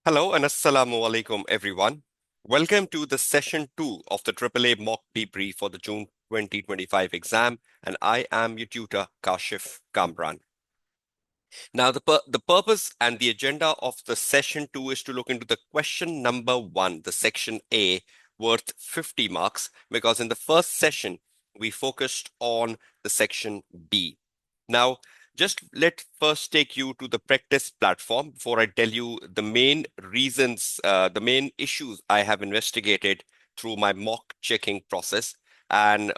Hello and assalamu alaikum, everyone. Welcome to the session 2 of the AAA mock debrief for the June 2025 exam, and I am your tutor, Kashif Kamran. Now, the purpose and the agenda of the session 2 is to look into the question number 1, the section A, worth 50 marks, because in the first session, we focused on the section B. Now, just let first take you to the practice platform before I tell you the main reasons, the main issues I have investigated through my mock checking process. And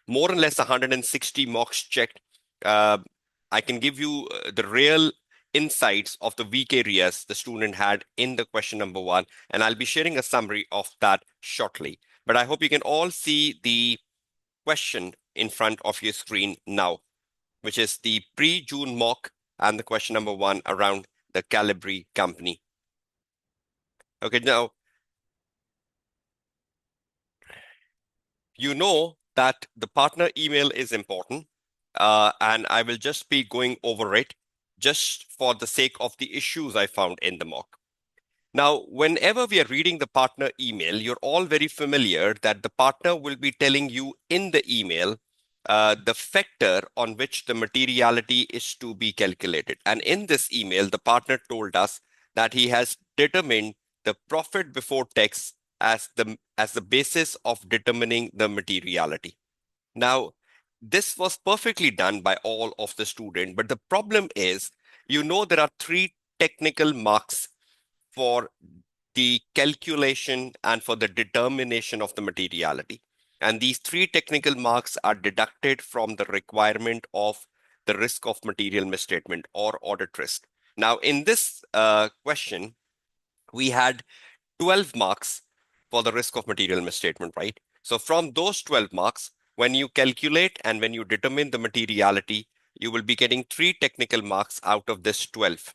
more or less 160 mocks checked. Uh, I can give you the real insights of the weak areas the student had in the question number 1, and I'll be sharing a summary of that shortly. But I hope you can all see the question in front of your screen now, which is the pre-June mock and the question number 1 around the Calibri company. Okay, now you know that the partner email is important, and I will just be going over it just for the sake of the issues I found in the mock. Now, whenever we are reading the partner email, you're all very familiar that the partner will be telling you in the email the factor on which the materiality is to be calculated. And in this email, the partner told us that he has determined the profit before tax as the basis of determining the materiality. Now, this was perfectly done by all of the student, but the problem is, there are three technical marks for the calculation and for the determination of the materiality. And these three technical marks are deducted from the requirement of the risk of material misstatement or audit risk. Now, in this question, we had 12 marks for the risk of material misstatement, right? So from those 12 marks, when you calculate and when you determine the materiality, you will be getting 3 technical marks out of this 12.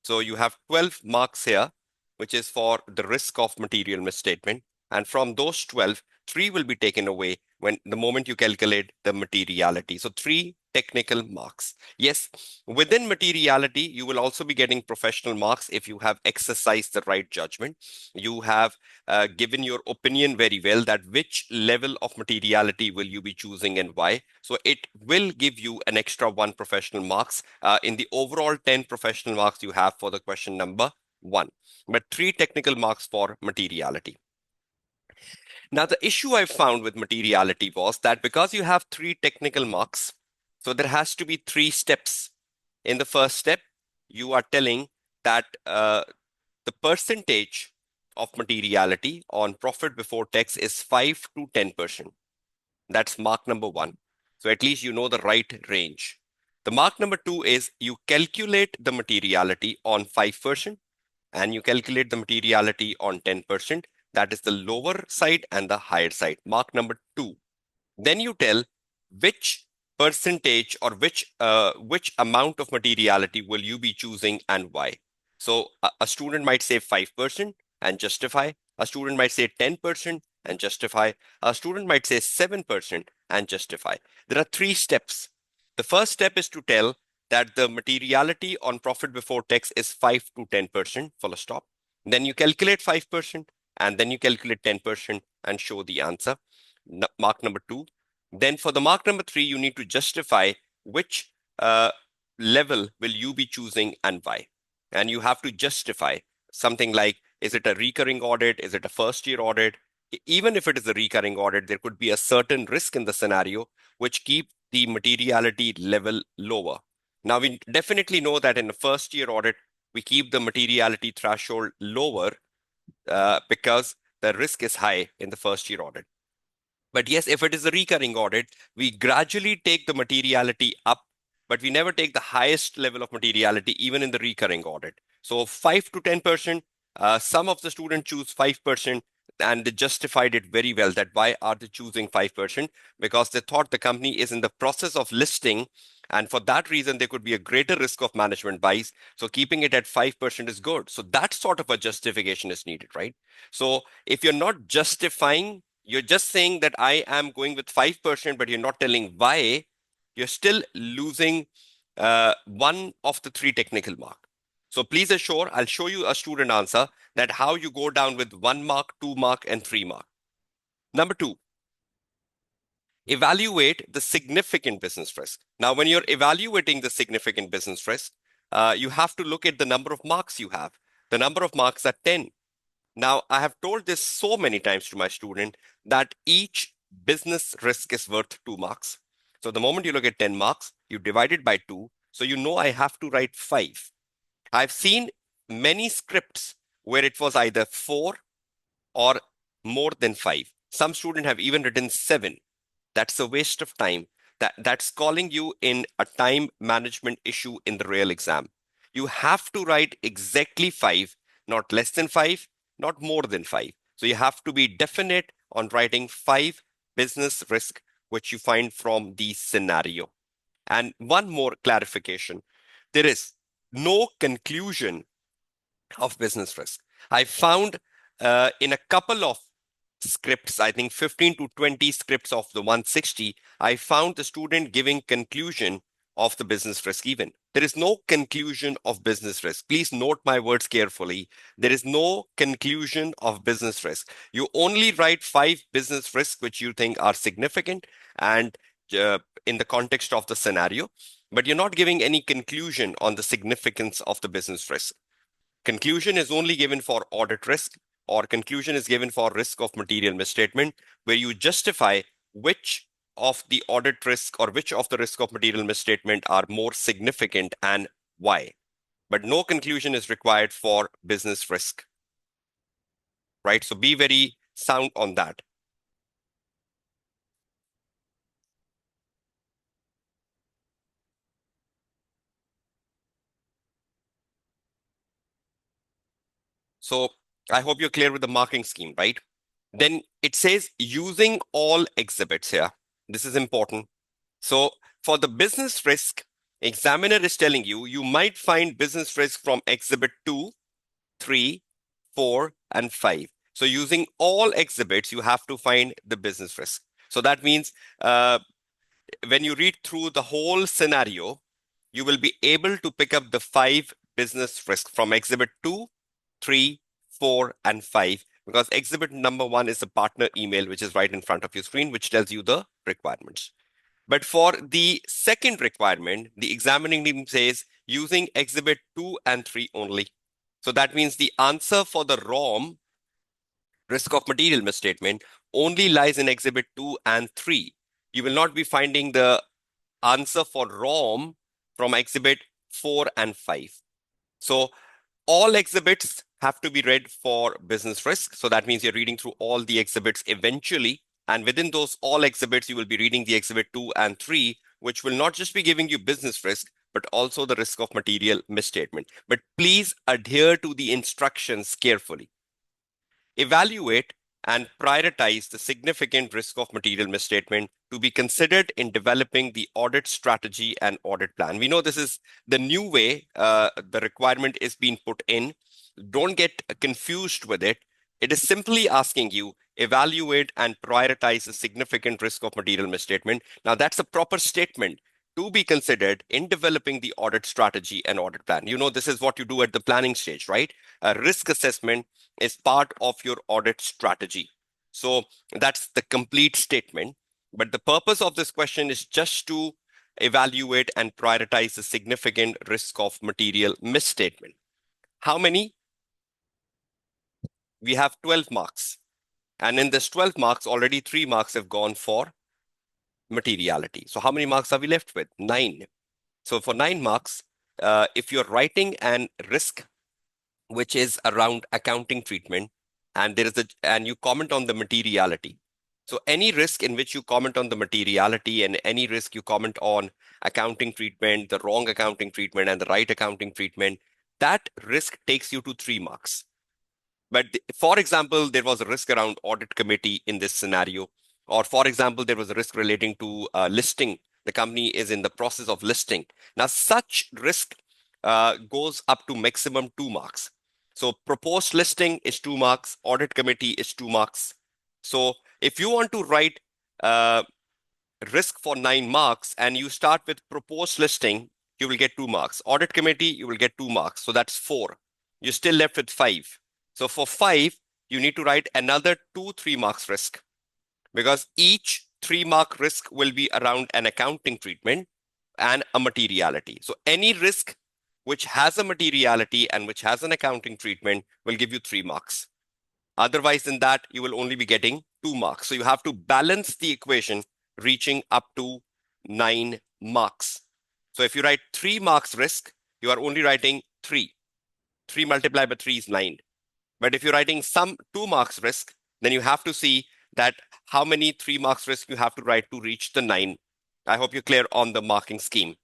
So you have 12 marks here, which is for the risk of material misstatement. And from those 12, 3 will be taken away when the moment you calculate the materiality. So 3 technical marks. Yes, within materiality, you will also be getting professional marks if you have exercised the right judgment. You have given your opinion very well that which level of materiality will you be choosing and why. So it will give you an extra 1 professional marks in the overall 10 professional marks you have for the question number 1, but 3 technical marks for materiality. Now, the issue I found with materiality was that because you have 3 technical marks, so there has to be 3 steps. In the first step, you are telling that the percentage of materiality on profit before tax is 5 to 10%. That's mark number 1. So at least you know the right range. The mark number 2 is you calculate the materiality on 5% and you calculate the materiality on 10%. That is the lower side and the higher side. Mark number 2. Then you tell which percentage or which amount of materiality will you be choosing and why. So a student might say 5% and justify. A student might say 10% and justify. A student might say 7% and justify. There are 3 steps. The first step is to tell that the materiality on profit before tax is 5 to 10%, full stop. Then you calculate 5% and then you calculate 10% and show the answer. Mark number 2. Then for the mark number 3, you need to justify which level will you be choosing and why. And you have to justify something like, is it a recurring audit? Is it a first year audit? Even if it is a recurring audit, there could be a certain risk in the scenario which keep the materiality level lower. Now, we definitely know that in a first year audit, we keep the materiality threshold lower because the risk is high in the first year audit. But yes, if it is a recurring audit, we gradually take the materiality up, but we never take the highest level of materiality even in the recurring audit. So 5 to 10%, some of the students choose 5%, and they justified it very well that why are they choosing 5%? Because they thought the company is in the process of listing, and for that reason, there could be a greater risk of management bias. So keeping it at 5% is good. So that sort of a justification is needed, right? So if you're not justifying, you're just saying that I am going with 5%, but you're not telling why, you're still losing one of the 3 technical mark. So please assure, I'll show you a student answer that how you go down with 1 mark, 2 mark, and 3 mark. Number two, evaluate the significant business risk. Now, when you're evaluating the significant business risk, you have to look at the number of marks you have. The number of marks are 10. Now, I have told this so many times to my student that each business risk is worth 2 marks. So the moment you look at 10 marks, you divide it by 2. So you know I have to write 5. I've seen many scripts where it was either 4 or more than 5. Some students have even written 7. That's a waste of time. That's calling you in a time management issue in the real exam. You have to write exactly 5, not less than 5, not more than 5. So you have to be definite on writing 5 business risk, which you find from the scenario. And one more clarification. There is no conclusion of business risk. I found in a couple of scripts, I think 15 to 20 scripts of the 160, I found the student giving conclusion of the business risk even. There is no conclusion of business risk. Please note my words carefully. There is no conclusion of business risk. You only write 5 business risks which you think are significant and in the context of the scenario, but you're not giving any conclusion on the significance of the business risk. Conclusion is only given for audit risk, or conclusion is given for risk of material misstatement, where you justify which of the audit risk or which of the risk of material misstatement are more significant and why. But no conclusion is required for business risk, right? So be very sound on that. So I hope you're clear with the marking scheme, right? Then it says using all exhibits here. This is important. So for the business risk, examiner is telling you, you might find business risk from exhibit 2, 3, 4, and 5. So using all exhibits, you have to find the business risk. So that means when you read through the whole scenario, you will be able to pick up the 5 business risk from exhibit 2, 3, 4, and 5, because exhibit number 1 is the partner email, which is right in front of your screen, which tells you the requirements. But for the second requirement, the examining team says using exhibit 2 and 3 only. So that means the answer for the ROM, risk of material misstatement, only lies in exhibit 2 and 3. You will not be finding the answer for ROM from exhibit 4 and 5. So all exhibits have to be read for business risk. So that means you're reading through all the exhibits eventually. And within those all exhibits, you will be reading the exhibit 2 and 3, which will not just be giving you business risk, but also the risk of material misstatement. But please adhere to the instructions carefully. Evaluate and prioritize the significant risk of material misstatement to be considered in developing the audit strategy and audit plan. We know this is the new way the requirement is being put in. Don't get confused with it. It is simply asking you evaluate and prioritize the significant risk of material misstatement. Now that's a proper statement to be considered in developing the audit strategy and audit plan. You know, this is what you do at the planning stage, right? A risk assessment is part of your audit strategy. So that's the complete statement. But the purpose of this question is just to evaluate and prioritize the significant risk of material misstatement. How many? We have 12 marks. And in this 12 marks, already 3 marks have gone for materiality. So how many marks are we left with? 9. So for 9 marks, if you're writing an risk which is around accounting treatment, and you comment on the materiality. So any risk in which you comment on the materiality and any risk you comment on accounting treatment, the wrong accounting treatment and the right accounting treatment, that risk takes you to 3 marks. But for example, there was a risk around audit committee in this scenario, or for example, there was a risk relating to listing. The company is in the process of listing. Now, such risk goes up to maximum 2 marks. So proposed listing is 2 marks, audit committee is 2 marks. So if you want to write risk for 9 marks and you start with proposed listing, you will get 2 marks. Audit committee, you will get 2 marks. So that's 4. You're still left with 5. So for 5, you need to write another 2 3 marks risk, because each 3-mark risk will be around an accounting treatment and a materiality. So any risk which has a materiality and which has an accounting treatment will give you 3 marks. Otherwise than that, you will only be getting 2 marks. So you have to balance the equation reaching up to 9 marks. So if you write 3 marks risk, you are only writing 3. 3 multiplied by 3 is 9. But if you're writing some 2 marks risk, then you have to see that how many 3 marks risk you have to write to reach the 9. I hope you're clear on the marking scheme.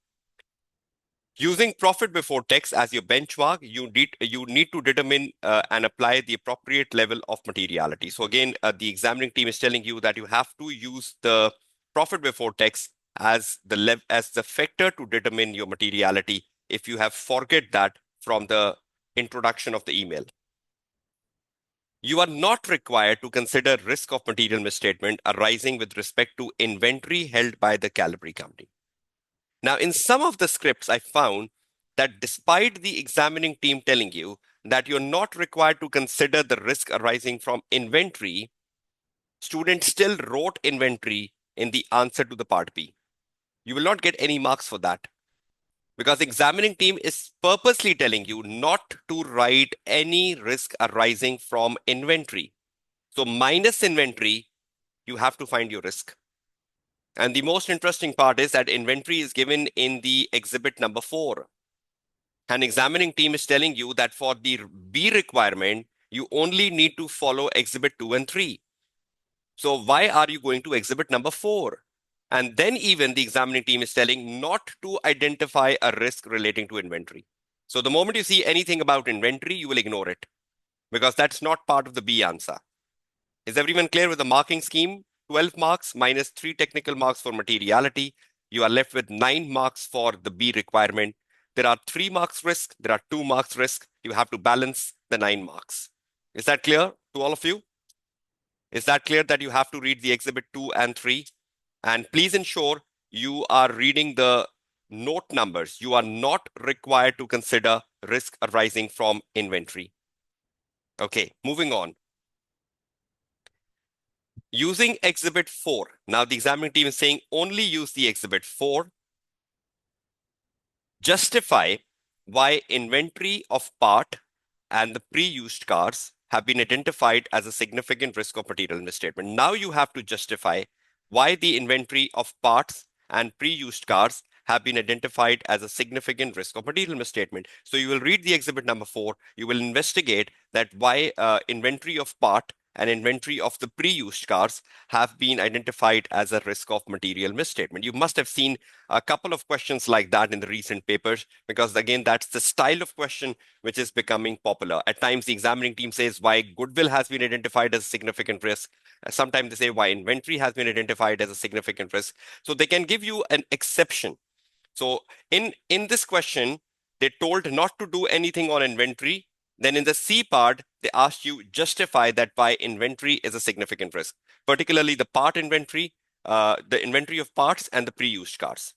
Using profit before tax as your benchmark, you need to determine and apply the appropriate level of materiality. So again, the examining team is telling you that you have to use the profit before tax as the factor to determine your materiality if you have forget that from the introduction of the email. You are not required to consider risk of material misstatement arising with respect to inventory held by the Calibri company. Now, in some of the scripts, I found that despite the examining team telling you that you're not required to consider the risk arising from inventory, students still wrote inventory in the answer to the part B. You will not get any marks for that, because examining team is purposely telling you not to write any risk arising from inventory. So minus inventory, you have to find your risk. And the most interesting part is that inventory is given in the exhibit number 4. An examining team is telling you that for the B requirement, you only need to follow exhibit 2 and 3. So why are you going to exhibit number 4? And then even the examining team is telling not to identify a risk relating to inventory. So the moment you see anything about inventory, you will ignore it, because that's not part of the B answer. Is everyone clear with the marking scheme? 12 marks minus 3 technical marks for materiality. You are left with 9 marks for the B requirement. There are 3 marks risk. There are 2 marks risk. You have to balance the 9 marks. Is that clear to all of you? Is that clear that you have to read the exhibit 2 and 3? And please ensure you are reading the note numbers. You are not required to consider risk arising from inventory. Okay, moving on. Using exhibit 4. Now the examining team is saying only use the exhibit 4. Justify why inventory of part and the pre-used cars have been identified as a significant risk of material misstatement. Now you have to justify why the inventory of parts and pre-used cars have been identified as a significant risk of material misstatement. So you will read the exhibit number 4. You will investigate that why inventory of part and inventory of the pre-used cars have been identified as a risk of material misstatement. You must have seen a couple of questions like that in the recent papers, because again, that's the style of question which is becoming popular. At times, the examining team says why goodwill has been identified as a significant risk. Sometimes they say why inventory has been identified as a significant risk. So they can give you an exception. So in this question, they told not to do anything on inventory. Then in the C part, they asked you justify that why inventory is a significant risk, particularly the part inventory, the inventory of parts and the pre-used cars,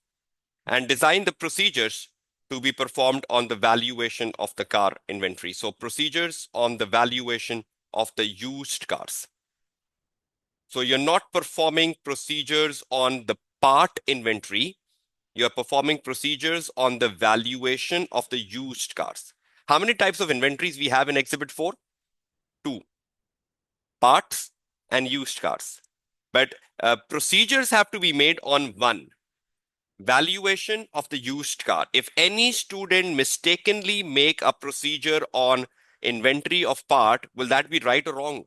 and design the procedures to be performed on the valuation of the car inventory. So procedures on the valuation of the used cars. So you're not performing procedures on the part inventory. You're performing procedures on the valuation of the used cars. How many types of inventories we have in Exhibit 4? 2. Parts and used cars. But procedures have to be made on 1. Valuation of the used car. If any student mistakenly make a procedure on inventory of part, will that be right or wrong?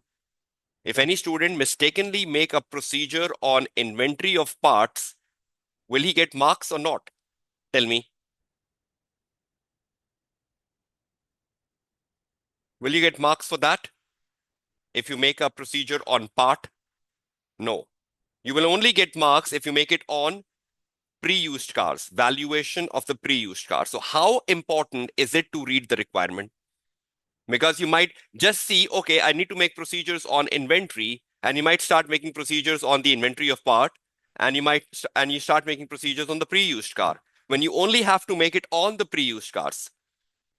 If any student mistakenly make a procedure on inventory of parts, will he get marks or not? Tell me. Will you get marks for that? If you make a procedure on part? No. You will only get marks if you make it on pre-used cars, valuation of the pre-used car. So how important is it to read the requirement? Because you might just see, okay, I need to make procedures on inventory, and you might start making procedures on the inventory of part, and you start making procedures on the pre-used car. when you only have to make it on the pre-used cars.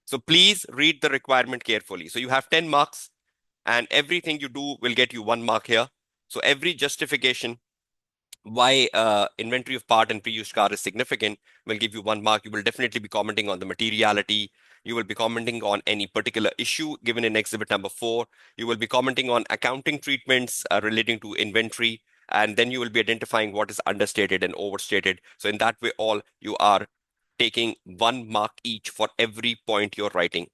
So please read the requirement carefully. So you have 10 marks and everything you do will get you 1 mark here. So every justification why inventory of part and pre-used car is significant will give you 1 mark. You will definitely be commenting on the materiality. You will be commenting on any particular issue given in exhibit number 4. You will be commenting on accounting treatments relating to inventory. And then you will be identifying what is understated and overstated. So in that way, all you are taking 1 mark each for every point you're writing.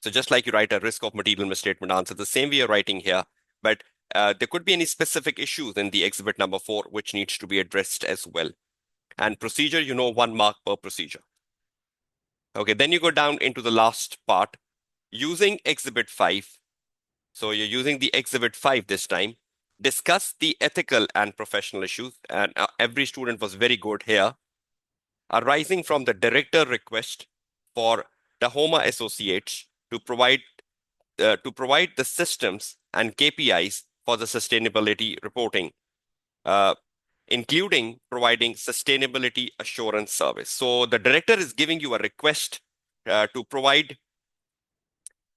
So just like you write a risk of material misstatement answer, the same way you're writing here, but there could be any specific issues in the exhibit number 4 which needs to be addressed as well. And procedure, 1 mark per procedure. Okay, then you go down into the last part using exhibit 5. So you're using the exhibit 5 this time. Discuss the ethical and professional issues. And every student was very good here. Arising from the director request for Tahoma Associates to provide the systems and KPIs for the sustainability reporting, uh, including providing sustainability assurance service. So the director is giving you a request to provide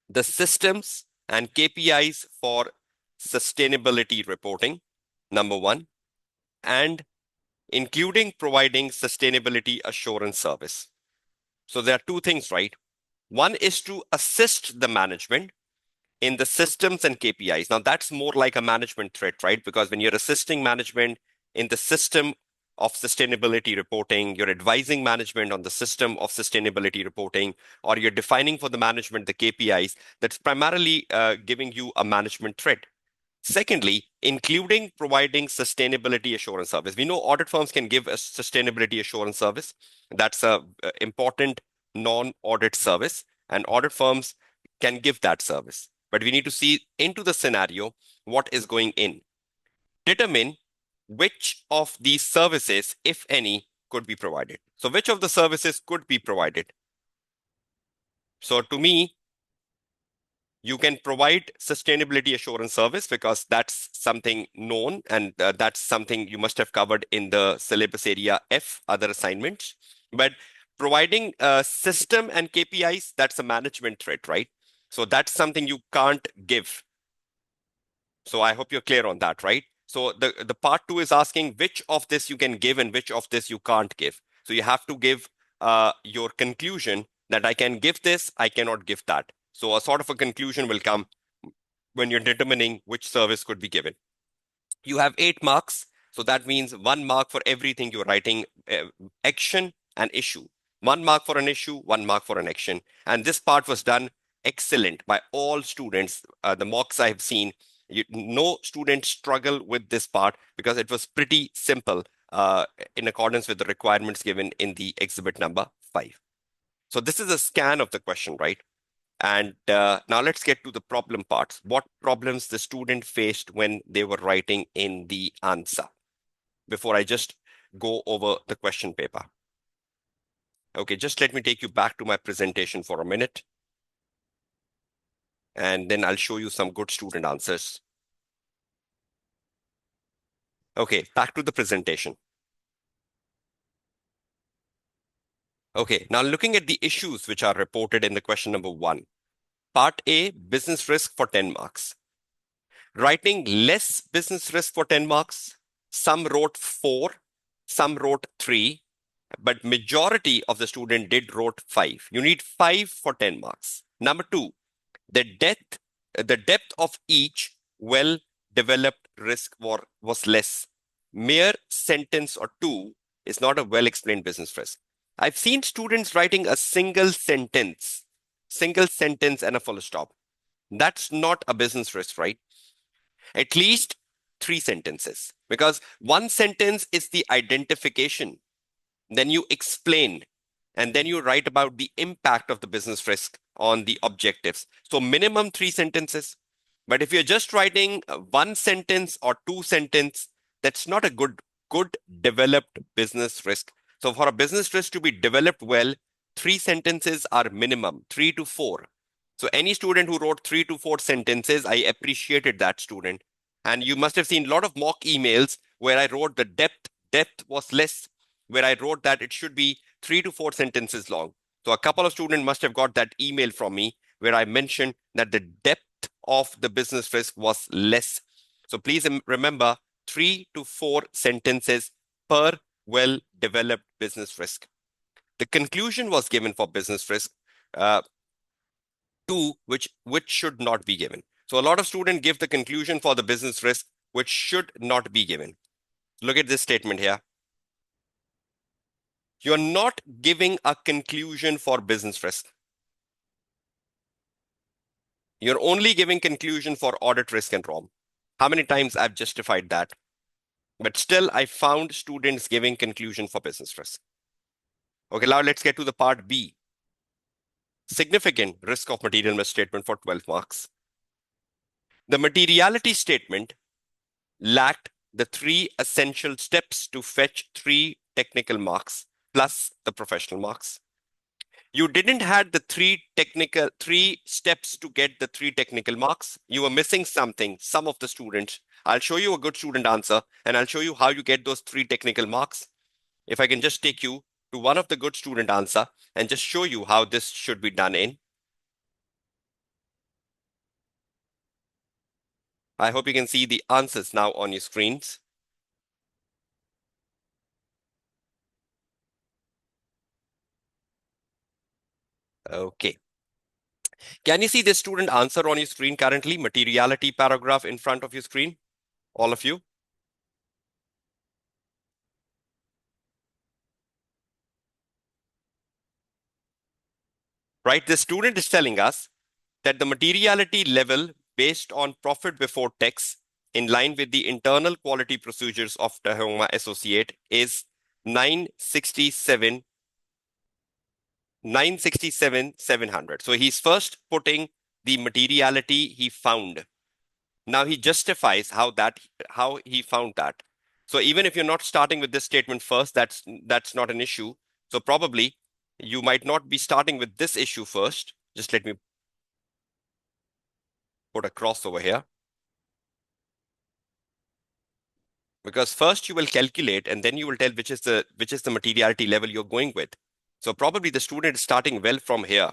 the systems and KPIs for sustainability reporting, number one, and including providing sustainability assurance service. So there are two things, right? One is to assist the management in the systems and KPIs. Now, that's more like a management threat, right? Because when you're assisting management in the system of sustainability reporting, you're advising management on the system of sustainability reporting, or you're defining for the management the KPIs, that's primarily giving you a management threat. Secondly, including providing sustainability assurance service. We know audit firms can give a sustainability assurance service. That's a important non-audit service, and audit firms can give that service. But we need to see into the scenario what is going in. Determine which of these services, if any, could be provided. So which of the services could be provided? So to me, you can provide sustainability assurance service because that's something known and that's something you must have covered in the syllabus area F, other assignments. But providing a system and KPIs, that's a management threat, right? So that's something you can't give. So I hope you're clear on that, right? So the part 2 is asking which of this you can give and which of this you can't give. So you have to give your conclusion that I can give this, I cannot give that. So a sort of a conclusion will come when you're determining which service could be given. You have 8 marks. So that means 1 mark for everything you're writing, action and issue. 1 mark for an issue, 1 mark for an action. And this part was done excellent by all students. The mocks I have seen, no student struggle with this part because it was pretty simple in accordance with the requirements given in the exhibit number 5. So this is a scan of the question, right? And now let's get to the problem parts. What problems the student faced when they were writing in the answer before I just go over the question paper. Okay, just let me take you back to my presentation for a minute. And then I'll show you some good student answers. Okay, back to the presentation. Okay, now looking at the issues which are reported in the question number 1. Part A, business risk for 10 marks. Writing less business risk for 10 marks. Some wrote 4, some wrote 3, but majority of the student did wrote 5. You need 5 for 10 marks. Number 2, the depth of each well-developed risk was less. Mere sentence or 2 is not a well-explained business risk. I've seen students writing a single sentence and a full stop. That's not a business risk, right? At least 3 sentences, because one sentence is the identification. Then you explain, and then you write about the impact of the business risk on the objectives. So minimum 3 sentences. But if you're just writing 1 sentence or 2 sentences, that's not a good developed business risk. So for a business risk to be developed well, 3 sentences are minimum, 3 to 4. So any student who wrote 3 to 4 sentences, I appreciated that student. And you must have seen a lot of mock emails where I wrote the depth was less, where I wrote that it should be 3 to 4 sentences long. So a couple of students must have got that email from me where I mentioned that the depth of the business risk was less. So please remember 3 to 4 sentences per well-developed business risk. The conclusion was given for business risk, uh, two, which should not be given. So a lot of students give the conclusion for the business risk, which should not be given. Look at this statement here. You're not giving a conclusion for business risk. You're only giving conclusion for audit risk and ROM. How many times I've justified that? But still, I found students giving conclusion for business risk. Okay, now let's get to the part B. Significant risk of material misstatement for 12 marks. The materiality statement lacked the 3 essential steps to fetch 3 technical marks plus the professional marks. You didn't had the 3 steps to get the 3 technical marks. You were missing something, some of the students. I'll show you a good student answer and I'll show you how you get those 3 technical marks. If I can just take you to one of the good student answer and just show you how this should be done in. I hope you can see the answers now on your screens. Okay. Can you see this student answer on your screen currently? Materiality paragraph in front of your screen, all of you? Right, the student is telling us that the materiality level based on profit before tax in line with the internal quality procedures of Tahoma Associate is 967 700. So he's first putting the materiality he found. Now he justifies how he found that. So even if you're not starting with this statement first, that's not an issue. So probably you might not be starting with this issue first. Just let me put a cross over here. Because first you will calculate and then you will tell which is the materiality level you're going with. So probably the student is starting well from here.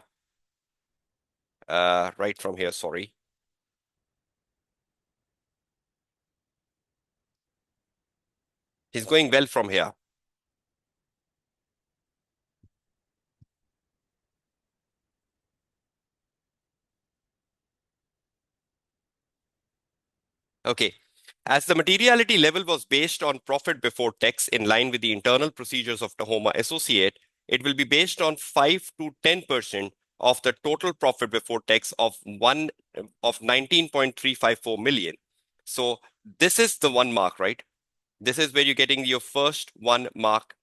Right from here, sorry. He's going well from here. Okay. As the materiality level was based on profit before tax in line with the internal procedures of Tahoma Associate, it will be based on 5 to 10% of the total profit before tax of 19.354 million. So this is the 1 mark, right? This is where you're getting your first 1 mark.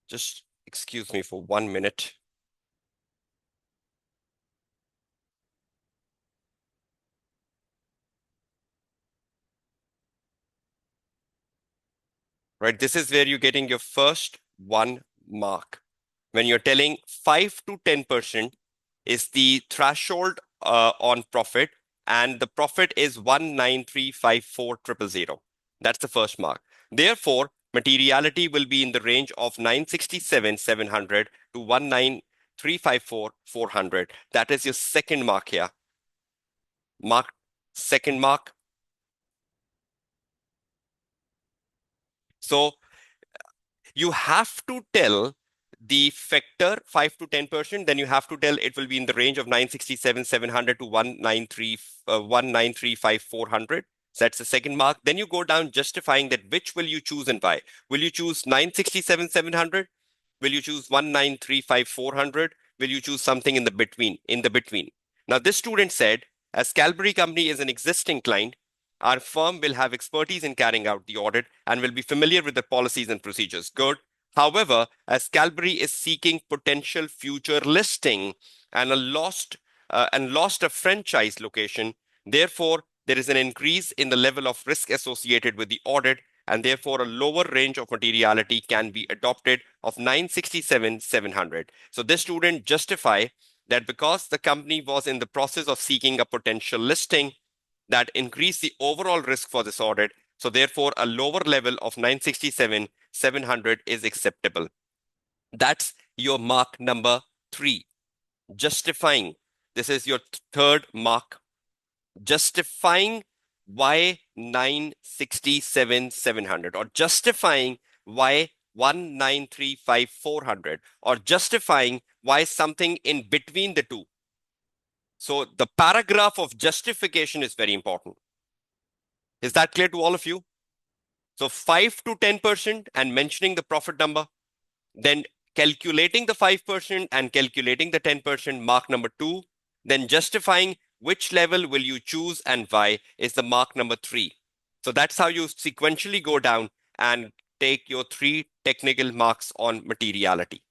Just excuse me for 1 minute. Right, this is where you're getting your first 1 mark. When you're telling 5 to 10% is the threshold on profit, and the profit is 19354,000. That's the first mark. Therefore, materiality will be in the range of 967,700 to 19354,400. That is your second mark here. Mark, second mark. So you have to tell the factor 5 to 10%, then you have to tell it will be in the range of 967,700 to 1935400. So that's the second mark. Then you go down justifying that which will you choose and why. Will you choose 967,700? Will you choose 1935400? Will you choose something in the between? Now this student said, as Calbury Company is an existing client, our firm will have expertise in carrying out the audit and will be familiar with the policies and procedures. Good. However, as Calbury is seeking potential future listing and lost a franchise location, therefore there is an increase in the level of risk associated with the audit, and therefore a lower range of materiality can be adopted of 967,700. So this student justify that because the company was in the process of seeking a potential listing, that increase the overall risk for this audit. So therefore, a lower level of 967,700 is acceptable. That's your mark number 3. Justifying. This is your third mark. Justifying why 967,700, or justifying why 1,935,400, or justifying why something in between the two. So the paragraph of justification is very important. Is that clear to all of you? So 5 to 10% and mentioning the profit number, then calculating the 5% and calculating the 10%, mark number 2, then justifying which level will you choose and why is the mark number 3. So that's how you sequentially go down and take your 3 technical marks on materiality.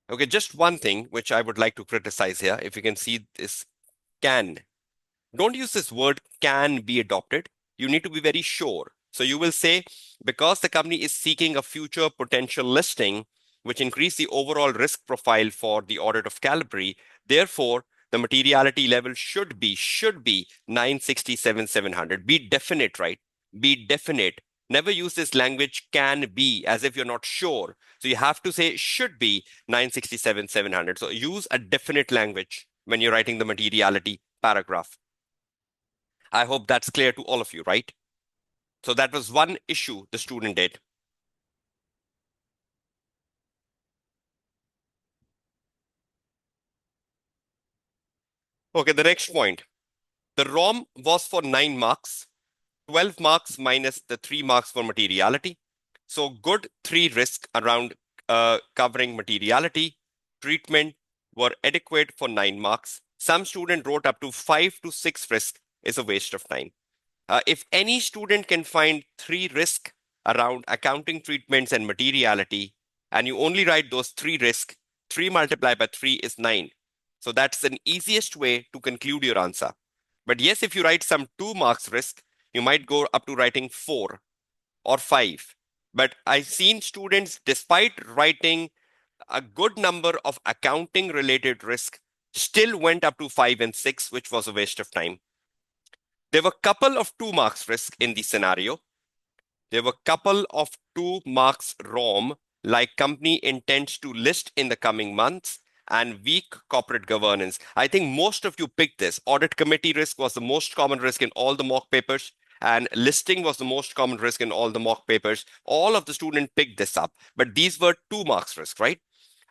Okay, just one thing which I would like to criticize here. If you can see this can. Don't use this word can be adopted. You need to be very sure. So you will say, because the company is seeking a future potential listing, which increase the overall risk profile for the audit of Calibri, therefore, the materiality level should be 967,700. Be definite, right? Be definite. Never use this language can be as if you're not sure. So you have to say should be 967,700. So use a definite language when you're writing the materiality paragraph. I hope that's clear to all of you, right? So that was one issue the student did. Okay, the next point. The ROM was for 9 marks, 12 marks minus the 3 marks for materiality. So good 3 risk around covering materiality. Treatment were adequate for 9 marks. Some student wrote up to 5 to 6 risk is a waste of time. If any student can find 3 risks around accounting treatments and materiality, and you only write those 3 risks, 3 multiplied by 3 is 9. So that's the easiest way to conclude your answer. But yes, if you write some 2 marks risk, you might go up to writing 4 or 5. But I've seen students, despite writing a good number of accounting related risk, still went up to 5 and 6, which was a waste of time. There were a couple of 2 marks risk in the scenario. There were a couple of 2 marks ROM, like company intends to list in the coming months and weak corporate governance. I think most of you picked this. Audit committee risk was the most common risk in all the mock papers, and listing was the most common risk in all the mock papers. All of the students picked this up, but these were 2 marks risk, right?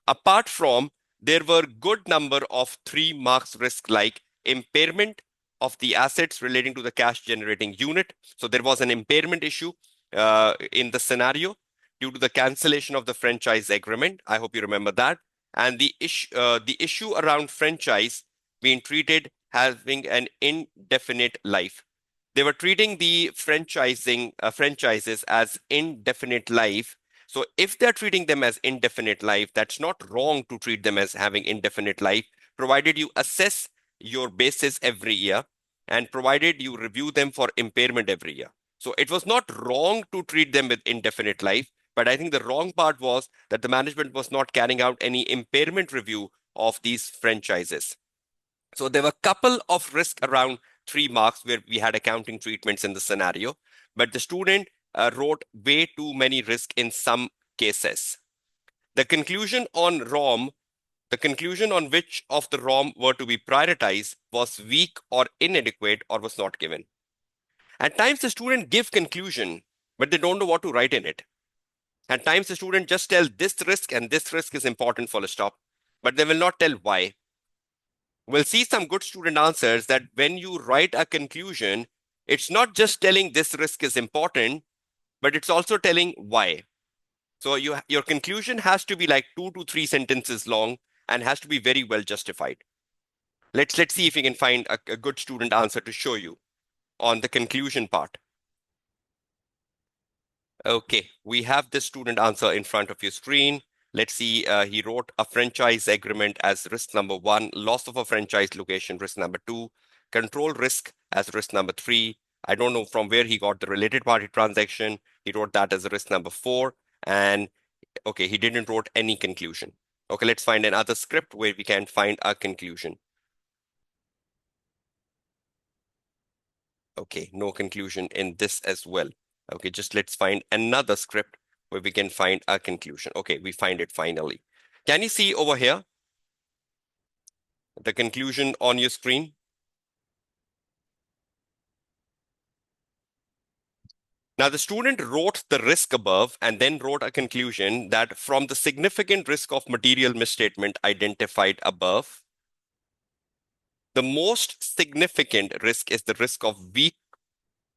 Apart from, there were good number of 3 marks risk, like impairment of the assets relating to the cash generating unit. So there was an impairment issue in the scenario due to the cancellation of the franchise agreement. I hope you remember that. And the issue around franchise being treated having an indefinite life. They were treating the franchises as indefinite life. So if they're treating them as indefinite life, that's not wrong to treat them as having indefinite life, provided you assess your basis every year and provided you review them for impairment every year. So it was not wrong to treat them with indefinite life, but I think the wrong part was that the management was not carrying out any impairment review of these franchises. So there were a couple of risks around 3 marks where we had accounting treatments in the scenario, but the student wrote way too many risks in some cases. The conclusion on ROM, the conclusion on which of the ROM were to be prioritized was weak or inadequate or was not given. At times the student give conclusion, but they don't know what to write in it. At times the student just tell this risk and this risk is important, full stop, but they will not tell why. We'll see some good student answers that when you write a conclusion, it's not just telling this risk is important, but it's also telling why. So your conclusion has to be like 2 to 3 sentences long and has to be very well justified. Let's see if we can find a good student answer to show you on the conclusion part. Okay, we have this student answer in front of your screen. Let's see, he wrote a franchise agreement as risk number 1, loss of a franchise location, risk number 2, control risk as risk number 3. I don't know from where he got the related party transaction, He wrote that as a risk number 4. And okay, he didn't wrote any conclusion. Okay, let's find another script where we can find a conclusion. Okay, no conclusion in this as well. Okay, just let's find another script where we can find a conclusion. Okay, we find it finally. Can you see over here the conclusion on your screen? Now, the student wrote the risk above and then wrote a conclusion that from the significant risk of material misstatement identified above, the most significant risk is the risk of weak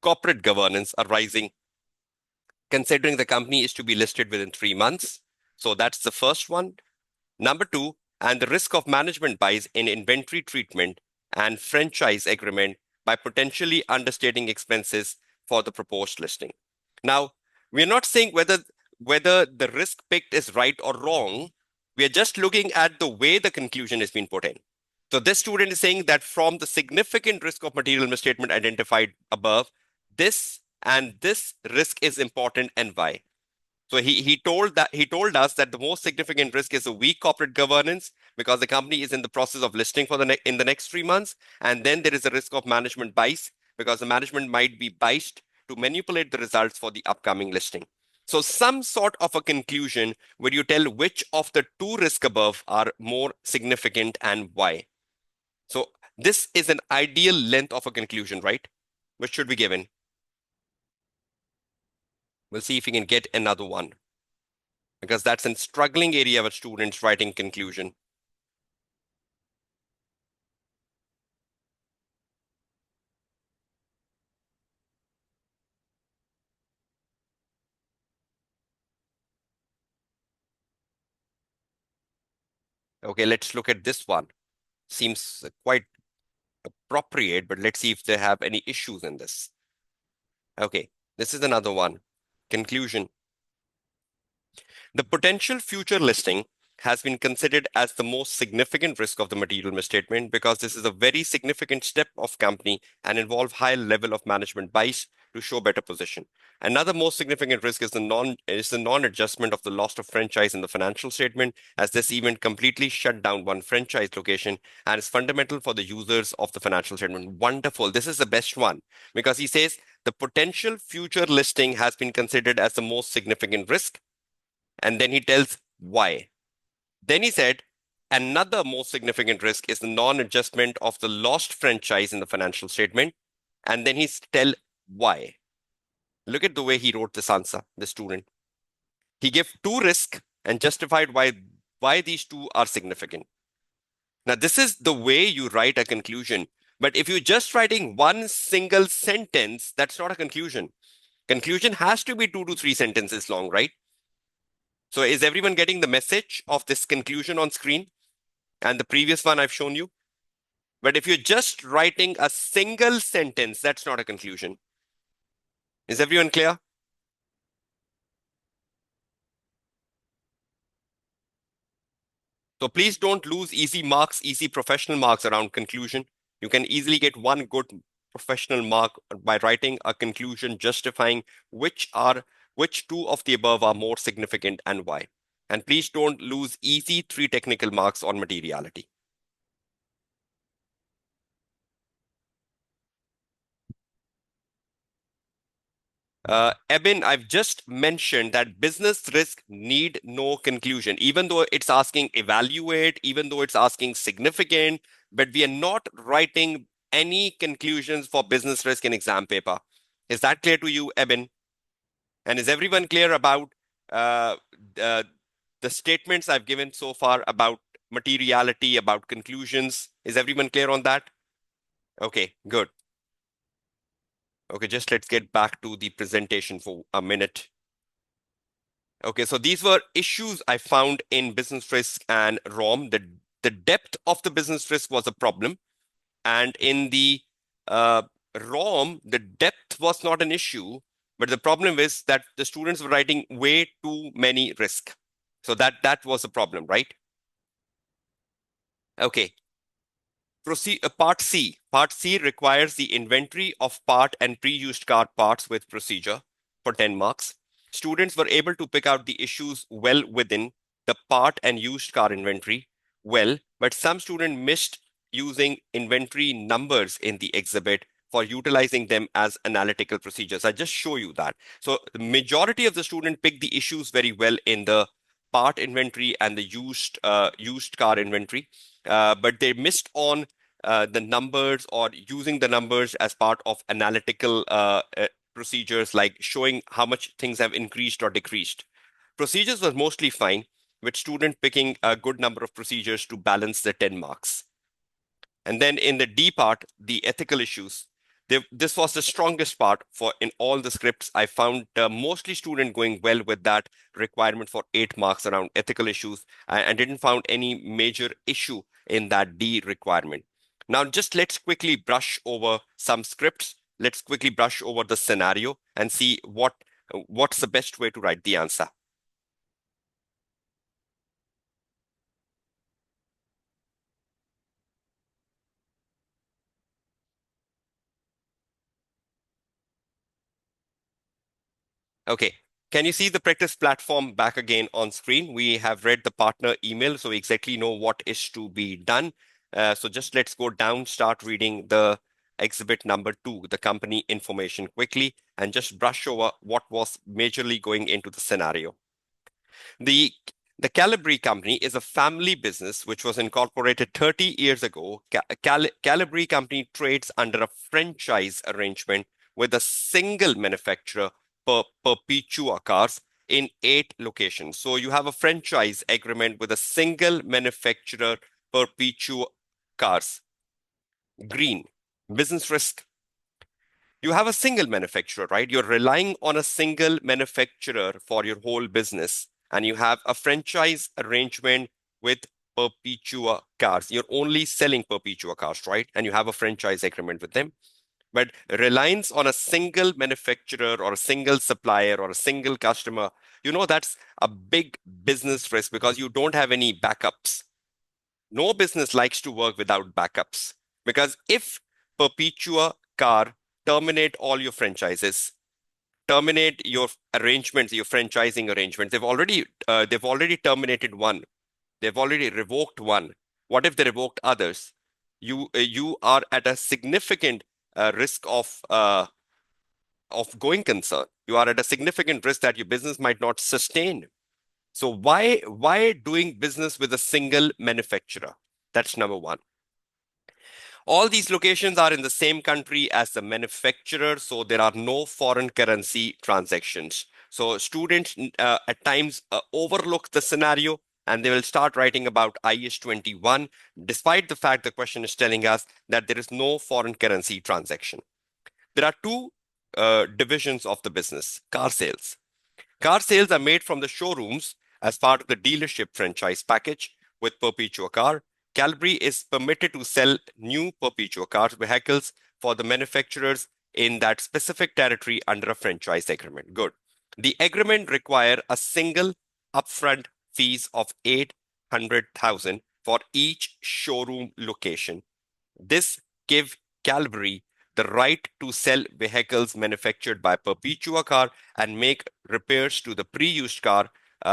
corporate governance arising, considering the company is to be listed within 3 months. So that's the first one. Number 2, and the risk of management bias in inventory treatment and franchise agreement by potentially understating expenses for the proposed listing. Now, we're not saying whether the risk picked is right or wrong. We are just looking at the way the conclusion has been put in. So this student is saying that from the significant risk of material misstatement identified above, this and this risk is important and why. So he told us that the most significant risk is a weak corporate governance because the company is in the process of listing for in the next 3 months, and then there is a risk of management bias because the management might be biased to manipulate the results for the upcoming listing. So some sort of a conclusion where you tell which of the two risks above are more significant and why. So this is an ideal length of a conclusion, right? Which should be given. We'll see if we can get another one, because that's a struggling area with students writing conclusion. Okay, let's look at this one. Seems quite appropriate, but let's see if they have any issues in this. Okay, this is another one. Conclusion. The potential future listing has been considered as the most significant risk of the material misstatement because this is a very significant step of company and involve high level of management bias to show better position. Another most significant risk is the non-adjustment of the loss of franchise in the financial statement, as this event completely shut down one franchise location and is fundamental for the users of the financial statement. Wonderful. This is the best one because he says the potential future listing has been considered as the most significant risk, and then he tells why. Then he said, another most significant risk is the non-adjustment of the lost franchise in the financial statement. And then he's tell why. Look at the way he wrote this answer, the student. He gave two risks and justified why these two are significant. Now, this is the way you write a conclusion. But if you're just writing one single sentence, that's not a conclusion. Conclusion has to be 2 to 3 sentences long, right? So is everyone getting the message of this conclusion on screen? And the previous one I've shown you. But if you're just writing a single sentence, that's not a conclusion. Is everyone clear? So please don't lose easy marks, easy professional marks around conclusion. You can easily get one good professional mark by writing a conclusion justifying which two of the above are more significant and why. And please don't lose easy 3 technical marks on materiality. Ebin, I've just mentioned that business risk need no conclusion, even though it's asking evaluate, even though it's asking significant, but we are not writing any conclusions for business risk in exam paper. Is that clear to you, Ebin? And is everyone clear about uh, uh, the statements I've given so far about materiality, about conclusions? Is everyone clear on that? Okay, good. Okay, just let's get back to the presentation for a minute. Okay, so these were issues I found in business risk and ROM. The depth of the business risk was a problem. And in the uh, ROM, the depth was not an issue, but the problem is that the students were writing way too many risk. So that was a problem, right? Okay. Proceed, part C. Part C requires the inventory of part and pre-used car parts with procedure for 10 marks. Students were able to pick out the issues well within the part and used car inventory well, but some students missed using inventory numbers in the exhibit for utilizing them as analytical procedures. I just show you that. So the majority of the student picked the issues very well in the part inventory and the used car inventory, but they missed on the numbers or using the numbers as part of analytical procedures like showing how much things have increased or decreased. Procedures was mostly fine, with student picking a good number of procedures to balance the 10 marks. And then in the D part, the ethical issues, this was the strongest part for in all the scripts. I found mostly student going well with that requirement for 8 marks around ethical issues and didn't found any major issue in that D requirement. Now, just let's quickly brush over some scripts. Let's quickly brush over the scenario and see what's the best way to write the answer. Okay. Can you see the practice platform back again on screen? We have read the partner email, so we exactly know what is to be done. So just let's go down, start reading the exhibit number 2, the company information quickly, and just brush over what was majorly going into the scenario. The the Calibri company is a family business which was incorporated 30 years ago. Calibri company trades under a franchise arrangement with a single manufacturer per Perpetua cars in 8 locations. So you have a franchise agreement with a single manufacturer Perpetua cars. Green, business risk. You have a single manufacturer, right? You're relying on a single manufacturer for your whole business, and you have a franchise arrangement with Perpetua cars. You're only selling Perpetua cars, right? And you have a franchise agreement with them. But reliance on a single manufacturer or a single supplier or a single customer, that's a big business risk because you don't have any backups. No business likes to work without backups because if Perpetua car terminate all your franchises, terminate your arrangements, your franchising arrangements, they've already terminated one, they've already revoked one. What if they revoked others? You are at a significant risk of going concern. You are at a significant risk that your business might not sustain. So why doing business with a single manufacturer? That's number one. All these locations are in the same country as the manufacturer, so there are no foreign currency transactions. So students at times overlook the scenario and they will start writing about IS 21, despite the fact the question is telling us that there is no foreign currency transaction. There are two divisions of the business: car sales. Car sales are made from the showrooms as part of the dealership franchise package with Perpetua Car. Calgary is permitted to sell new Perpetua Car vehicles for the manufacturers in that specific territory under a franchise agreement. Good. The agreement require a single upfront fees of 800,000 for each showroom location. This gives Calvary the right to sell vehicles manufactured by Perpetua Car and make repairs to the pre-used car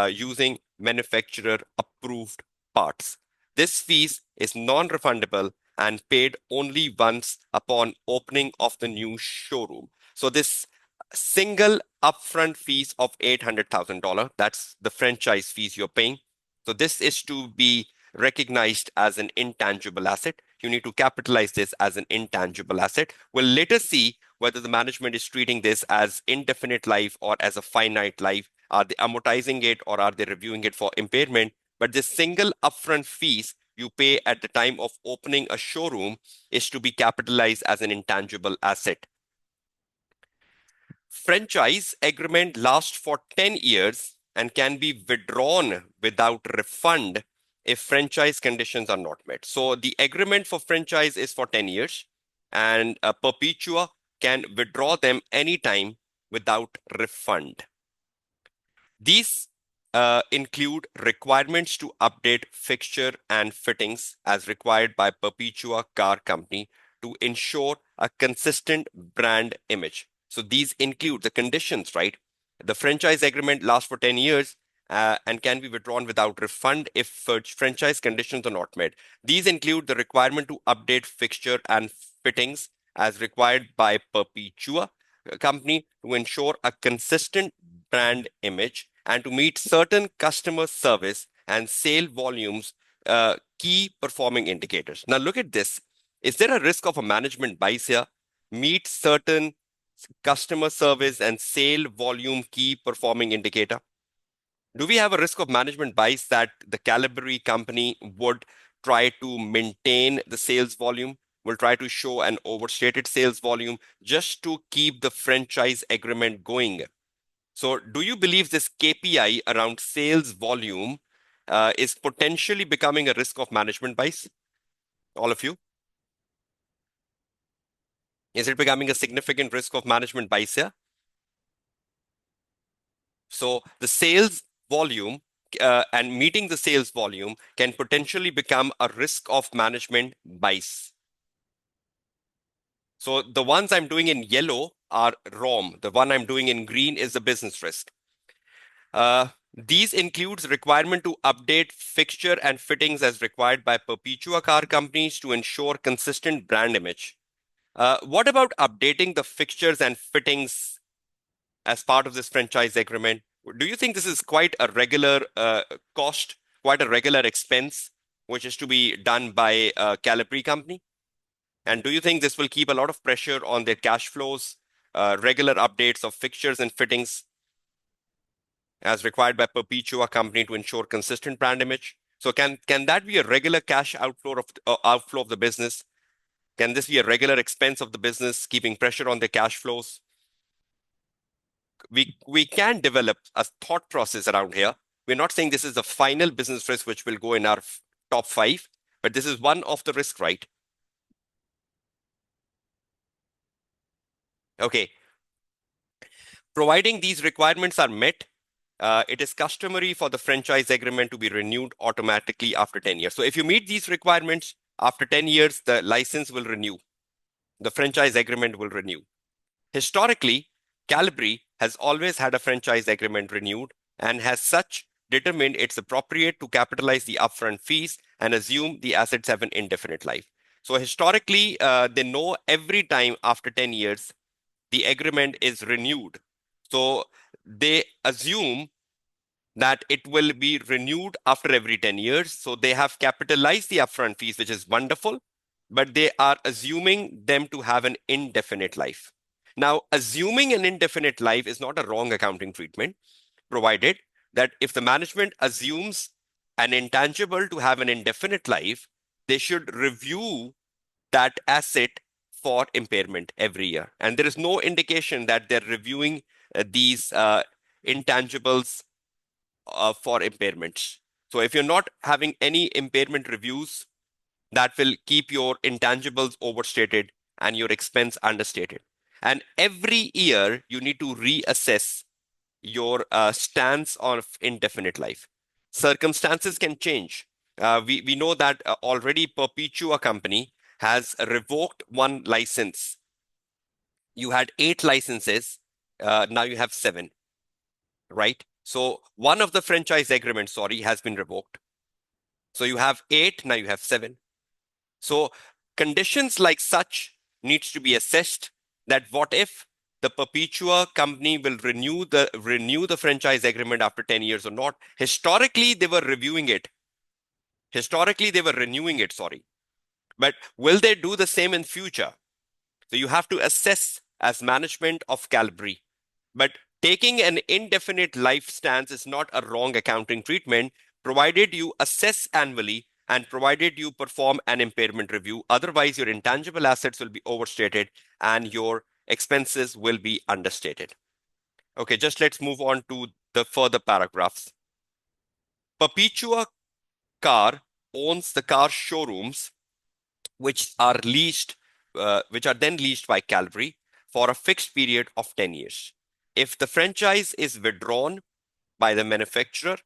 using manufacturer approved parts. This fees is non-refundable and paid only once upon opening of the new showroom. So this single upfront fees of $800,000, that's the franchise fees you're paying. So this is to be recognized as an intangible asset. You need to capitalize this as an intangible asset. We'll later see whether the management is treating this as indefinite life or as a finite life. Are they amortizing it or are they reviewing it for impairment? But this single upfront fees you pay at the time of opening a showroom is to be capitalized as an intangible asset. Franchise agreement lasts for 10 years and can be withdrawn without refund if franchise conditions are not met. So the agreement for franchise is for 10 years and Perpetua can withdraw them anytime without refund. These include requirements to update fixture and fittings as required by Perpetua Car Company to ensure a consistent brand image. So these include the conditions, right? The franchise agreement lasts for 10 years and can be withdrawn without refund if franchise conditions are not met. These include the requirement to update fixture and fittings as required by Perpetua company to ensure a consistent brand image and to meet certain customer service and sale volumes key performing indicators. Now look at this. Is there a risk of a management bias here? Meet certain customer service and sale volume key performing indicator? Do we have a risk of management bias that the Calibri company would try to maintain the sales volume, will try to show an overstated sales volume just to keep the franchise agreement going? So, do you believe this KPI around sales volume is potentially becoming a risk of management bias? All of you? Is it becoming a significant risk of management bias here? So the sales volume and meeting the sales volume can potentially become a risk of management bias. So the ones I'm doing in yellow are ROM. The one I'm doing in green is the business risk. These includes requirement to update fixture and fittings as required by Perpetua car companies to ensure consistent brand image. What about updating the fixtures and fittings as part of this franchise agreement? Do you think this is quite a regular cost, quite a regular expense, which is to be done by a Calipari company? And do you think this will keep a lot of pressure on their cash flows, regular updates of fixtures and fittings as required by Perpetua company to ensure consistent brand image? So can that be a regular cash outflow of the business? Can this be a regular expense of the business, keeping pressure on their cash flows? We can develop a thought process around here. We're not saying this is the final business risk which will go in our top 5, but this is one of the risk, right? Okay. Providing these requirements are met, it is customary for the franchise agreement to be renewed automatically after 10 years. So if you meet these requirements, after 10 years, the license will renew. The franchise agreement will renew. Historically, Calibri has always had a franchise agreement renewed and has such determined it's appropriate to capitalize the upfront fees and assume the assets have an indefinite life. So historically, they know every time after 10 years, the agreement is renewed. So they assume that it will be renewed after every 10 years. So they have capitalized the upfront fees, which is wonderful, but they are assuming them to have an indefinite life. Now, assuming an indefinite life is not a wrong accounting treatment, provided that if the management assumes an intangible to have an indefinite life, they should review that asset for impairment every year. And there is no indication that they're reviewing these intangibles for impairments. So if you're not having any impairment reviews, that will keep your intangibles overstated and your expense understated. And every year you need to reassess your stance of indefinite life. Circumstances can change. We know that already Perpetua company has revoked one license. You had 8 licenses, now you have 7, right? So one of the franchise agreements, sorry, has been revoked. So you have 8, now you have 7. So conditions like such needs to be assessed, that what if the Perpetua company will renew the franchise agreement after 10 years or not. Historically, they were reviewing it. Historically, they were renewing it, sorry. But will they do the same in future? So you have to assess as management of Calibri. But taking an indefinite life stance is not a wrong accounting treatment, provided you assess annually and provided you perform an impairment review. Otherwise, your intangible assets will be overstated and your expenses will be understated. Okay, just let's move on to the further paragraphs. Perpetua Car owns the car showrooms, which are then leased by Calvary for a fixed period of 10 years. If the franchise is withdrawn by the manufacturer,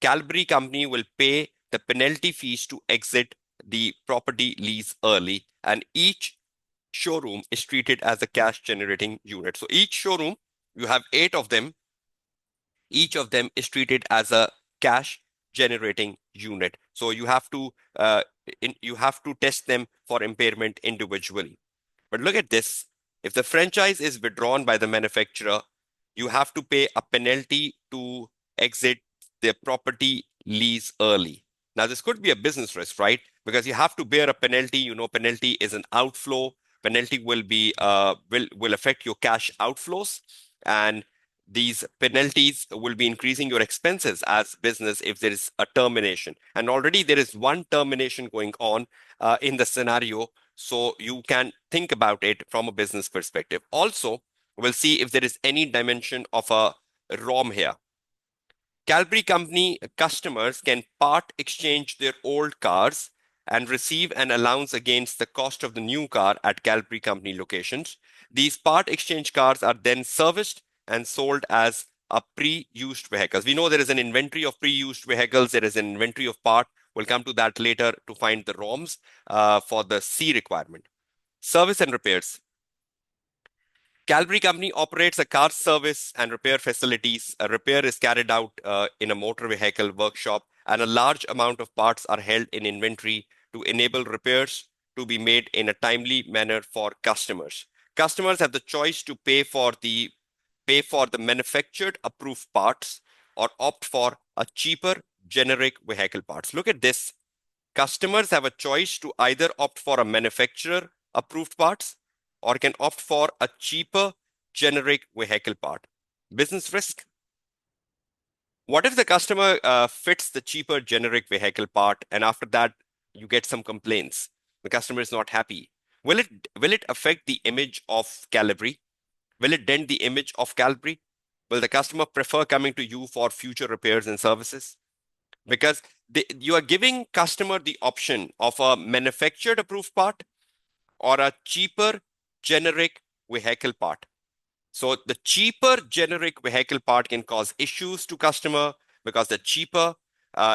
Calvary company will pay the penalty fees to exit the property lease early, and each showroom is treated as a cash generating unit. So each showroom, you have 8 of them, Each of them is treated as a cash generating unit. So you have to test them for impairment individually. But look at this. If the franchise is withdrawn by the manufacturer, you have to pay a penalty to exit the property lease early. Now, this could be a business risk, right? Because you have to bear a penalty. You know, penalty is an outflow. Penalty will affect your cash outflows, and these penalties will be increasing your expenses as business if there is a termination. And already there is one termination going on in the scenario, so you can think about it from a business perspective. Also, we'll see if there is any dimension of a ROM here. Calgary Company customers can part exchange their old cars and receive an allowance against the cost of the new car at Calgary Company locations. These part exchange cars are then serviced and sold as a pre-used vehicles. We know there is an inventory of pre-used vehicles. There is an inventory of part. We'll come to that later to find the ROMs for the C requirement. Service and repairs. Calgary Company operates a car service and repair facilities. A repair is carried out in a motor vehicle workshop, and a large amount of parts are held in inventory to enable repairs to be made in a timely manner for customers. Customers have the choice to pay for the manufactured approved parts or opt for a cheaper generic vehicle parts. Look at this. Customers have a choice to either opt for a manufacturer approved parts or can opt for a cheaper generic vehicle part. Business risk. What if the customer fits the cheaper generic vehicle part and after that you get some complaints? The customer is not happy. Will it affect the image of Calibri? Will it dent the image of Calibri? Will the customer prefer coming to you for future repairs and services? Because you are giving customer the option of a manufactured approved part or a cheaper generic vehicle part. So the cheaper generic vehicle part can cause issues to customer because the cheaper,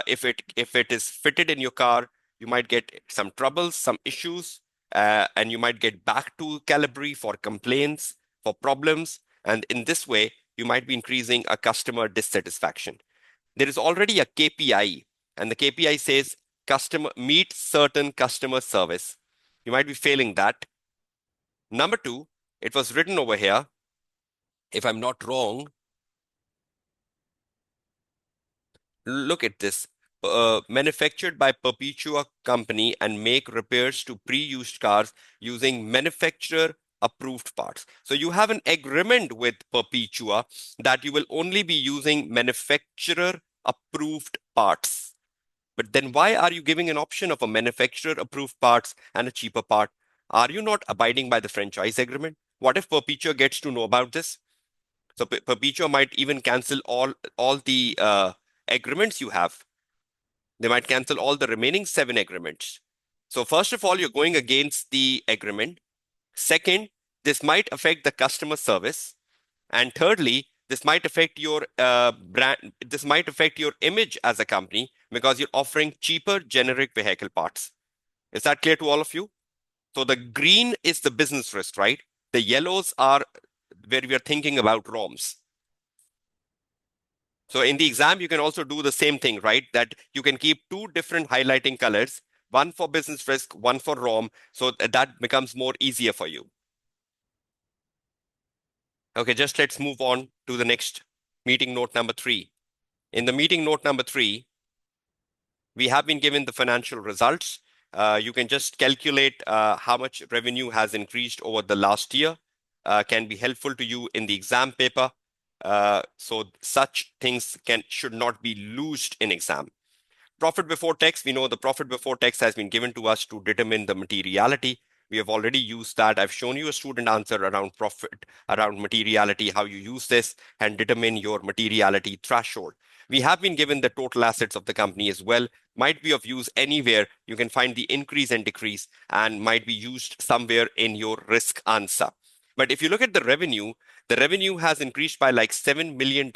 if it is fitted in your car, you might get some troubles, some issues, and you might get back to Calibri for complaints, for problems, and in this way, you might be increasing a customer dissatisfaction. There is already a KPI, and the KPI says customer meet certain customer service. You might be failing that. Number two, it was written over here, if I'm not wrong, look at this. Manufactured by Perpetua Company and make repairs to pre-used cars using manufacturer approved parts. So you have an agreement with Perpetua that you will only be using manufacturer approved parts. But then why are you giving an option of a manufacturer approved parts and a cheaper part? Are you not abiding by the franchise agreement? What if Perpetua gets to know about this? So Perpetua might even cancel all the agreements you have. They might cancel all the remaining 7 agreements. So first of all, you're going against the agreement. Second, this might affect the customer service. And thirdly, this might affect your brand. This might affect your image as a company because you're offering cheaper generic vehicle parts. Is that clear to all of you? So the green is the business risk, right? The yellows are where we are thinking about ROMs. So in the exam, you can also do the same thing, right? That you can keep 2 different highlighting colors, one for business risk, one for ROM. So that becomes more easier for you. Okay, just let's move on to the next meeting note number 3. In the meeting note number 3, we have been given the financial results. You can just calculate how much revenue has increased over the last year. Can be helpful to you in the exam paper. So such things should not be loosed in exam. Profit before tax, we know the profit before tax has been given to us to determine the materiality. We have already used that. I've shown you a student answer around profit, around materiality, how you use this and determine your materiality threshold. We have been given the total assets of the company as well. Might be of use anywhere. You can find the increase and decrease and might be used somewhere in your risk answer. But if you look at the revenue has increased by like $7 million.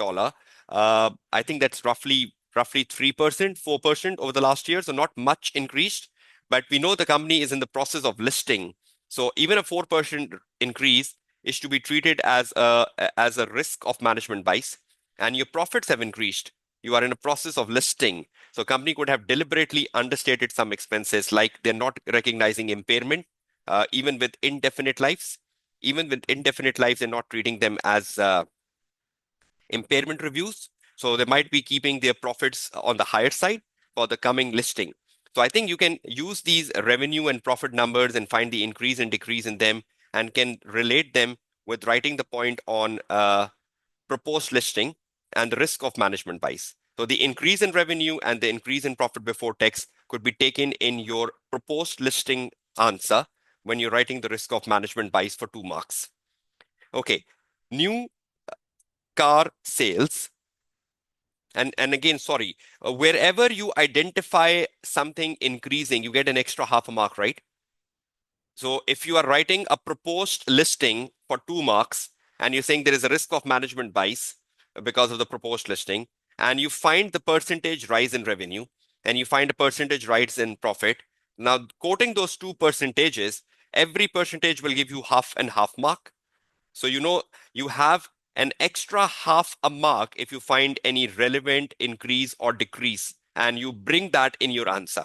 I think that's roughly 3%, 4% over the last year. So not much increased, but we know the company is in the process of listing. So even a 4% increase is to be treated as a risk of management bias. and your profits have increased. You are in a process of listing. So company could have deliberately understated some expenses, like they're not recognizing impairment, even with indefinite lives. Even with indefinite lives, they're not treating them as impairment reviews. So they might be keeping their profits on the higher side for the coming listing. So I think you can use these revenue and profit numbers and find the increase and decrease in them and can relate them with writing the point on proposed listing and the risk of management bias. So the increase in revenue and the increase in profit before tax could be taken in your proposed listing answer when you're writing the risk of management bias for 2 marks. Okay, new car sales. And again, sorry, wherever you identify something increasing, you get an extra half a mark, right? So if you are writing a proposed listing for 2 marks and you're saying there is a risk of management bias because of the proposed listing, and you find the percentage rise in revenue and you find a percentage rise in profit, now quoting those two percentages, every percentage will give you half and half mark. So you have an extra half a mark if you find any relevant increase or decrease, and you bring that in your answer.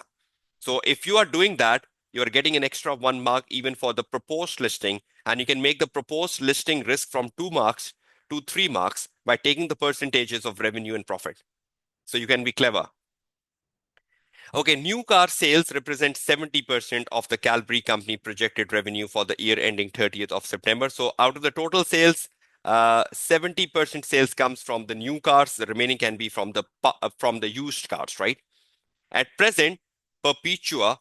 So if you are doing that, you are getting an extra 1 mark even for the proposed listing, and you can make the proposed listing risk from 2 marks to 3 marks by taking the percentages of revenue and profit. So you can be clever. Okay, new car sales represent 70% of the Calgary company projected revenue for the year ending 30th of September. So out of the total sales, 70% sales comes from the new cars. The remaining can be from the used cars, right? At present, Perpetua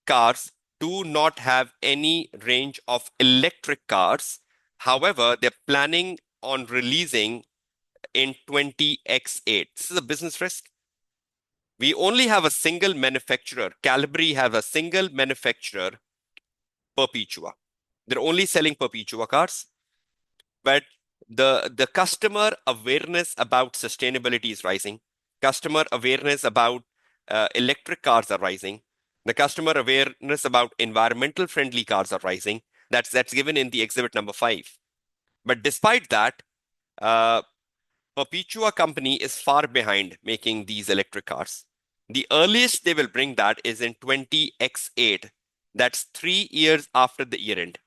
cars do not have any range of electric cars. However, they're planning on releasing in 20X8. This is a business risk. We only have a single manufacturer. Calgary have a single manufacturer, Perpetua. They're only selling Perpetua cars, but the customer awareness about sustainability is rising. Customer awareness about electric cars are rising. The customer awareness about environmental friendly cars are rising. That's given in the exhibit number 5. But despite that, uh, Perpetua company is far behind making these electric cars. The earliest they will bring that is in 20X8. That's 3 years after the year end.